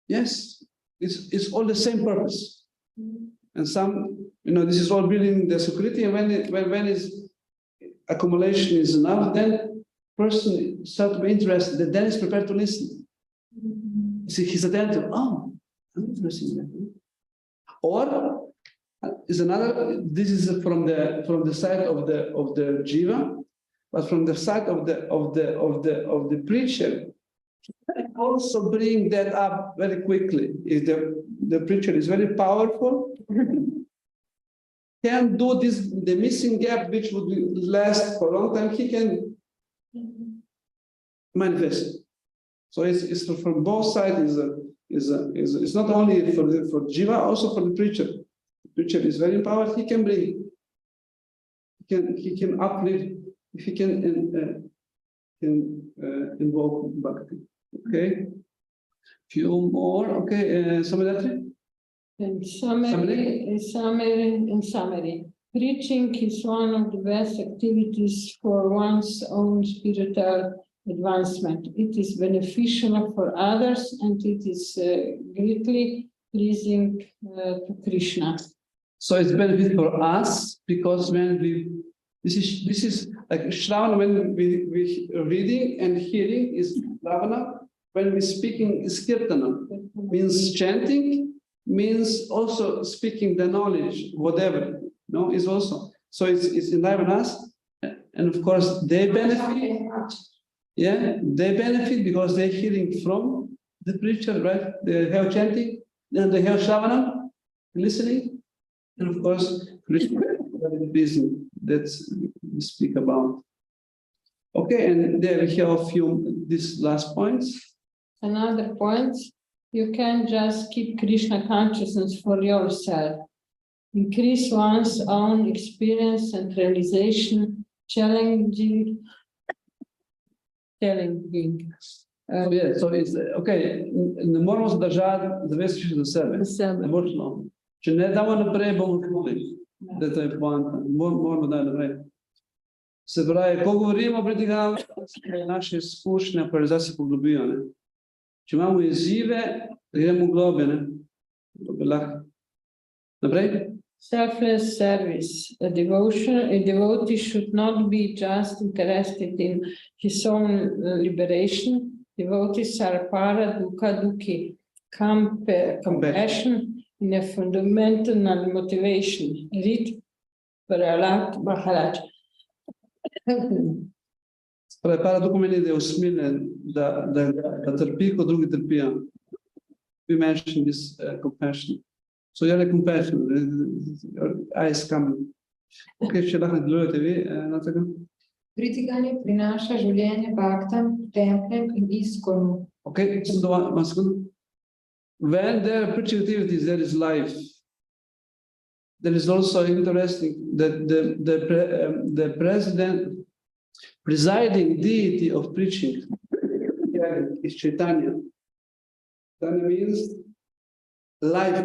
[SPEAKER 1] Yes, it's all the same purpose. And some, this is all building the security, and when is accumulation is enough, then person start to be interested, then is prepared to listen. See, he's attentive. Oh, I'm interested in that. Or is another. This is from the side of the jiva, but from the side of the preacher. Also bring that up very quickly. If the preacher is very powerful, can do the missing gap, which would last for a long time, he can manifest. So it's from both sides. It's not only for jiva, also for the preacher. preacher is very empowered, he can bring, he can uplift, if he can invoke Bhakti. Okay, few more. Okay, somebody.
[SPEAKER 2] In summary, preaching is one of the best activities for one's own spiritual advancement. It is beneficial for others and it is greatly pleasing to Krishna.
[SPEAKER 1] So it's benefit for us because when this is like Shravana, when we reading and hearing is Ravana, when we speaking is Kirtana, means chanting, means also speaking the knowledge, whatever, no, is also. So it's enliven us, and of course they benefit. Yeah, they benefit because they're hearing from the preacher, right? They have chanting, and they have Shravana, listening, and of course, Krishna reason that we speak about. Okay, and there we have a few these last points.
[SPEAKER 2] Another point, you can just keep Krishna consciousness for yourself. Increase one's own experience and realization, challenging.
[SPEAKER 1] Yeah, so it's okay. Не можем се държат зависещи за себе. Емоционално. Че не дава напред благослови. Дето е планта. Можем да напред. Се прави, колко време предигава наши скучни реализации поглобиване. Че имamo изживе, идемо глобине. Напред.
[SPEAKER 2] Selfless service. A devotee should not be just interested in his own liberation. Devotees are para dukkha dukhi. Compassion in a fundamental motivation. Read Paralat Maharaj.
[SPEAKER 1] Para документи да е усмилен, да търпи, като други търпия. We mentioned this compassion. So you're compassion. Your eyes come. Okay, ще дахне гледате ви, Натака.
[SPEAKER 4] Pridiganje prinaša življenje bhaktam, templem in iskonu.
[SPEAKER 1] Okay, one second. When there are preaching activities, there is life. There is also interesting that the presiding deity of preaching is Chaitanya. Chaitanya means life,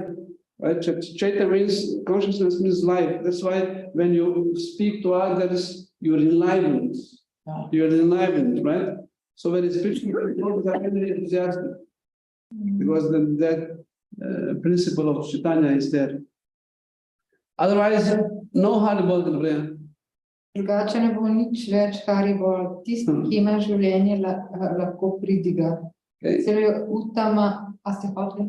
[SPEAKER 1] right? Chaitanya means consciousness means life. That's why when you speak to others, you're enlivened. You're enlivened, right? So when it's preaching, people are really enthusiastic because that principle of Chaitanya is there. Otherwise, no Haribol can pray.
[SPEAKER 4] Drugače ne bo nič več Haribol. Tisti, ki ima življenje, lahko pridiga. Celo Uttama, a ste hoteli?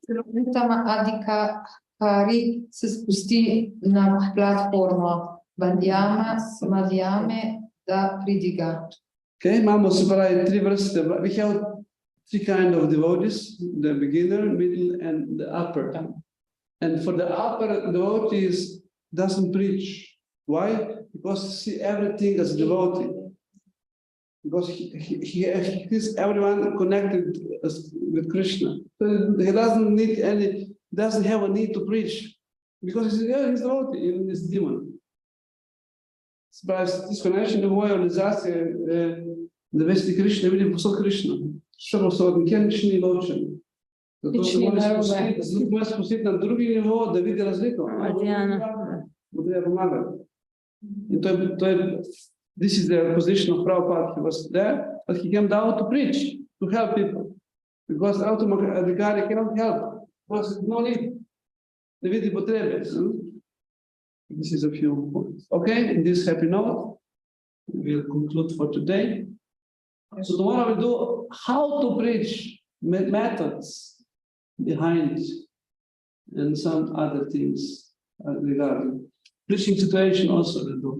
[SPEAKER 4] Celo Uttama Adhikari se spusti na platformo. Madhyame da pridiga.
[SPEAKER 1] Okay, imamo se pravi tri vrste. We have three kinds of devotees, the beginner, middle, and the upper. And for the upper devotees doesn't preach. Why? Because he sees everything as devotee. Because he sees everyone connected with Krishna. So he doesn't have a need to preach. Because he's devotee, even this demon. This connection of realization, the Vesti Krishna, видим посол Кришна. Що посол? Никем ничего не научен. Зато може спустити на други ниво, да види разлика. Буде помагати. And this is the position of Prabhupada. He was there, but he came down to preach, to help people. Because Adhikari cannot help. Because no need. The vidi potrebe. This is a few points. Okay, in this happy note, we'll conclude for today. So tomorrow we'll do how to preach, methods behind, and some other things regarding. Preaching situation also will do.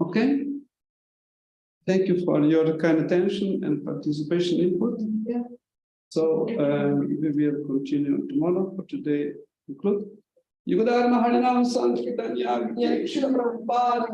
[SPEAKER 1] Okay? Thank you for your kind attention and participation input.
[SPEAKER 4] Yeah.
[SPEAKER 1] So we will continue tomorrow. For today, conclude. Yugadharma Harinam Sankirtan Yag Prabhupada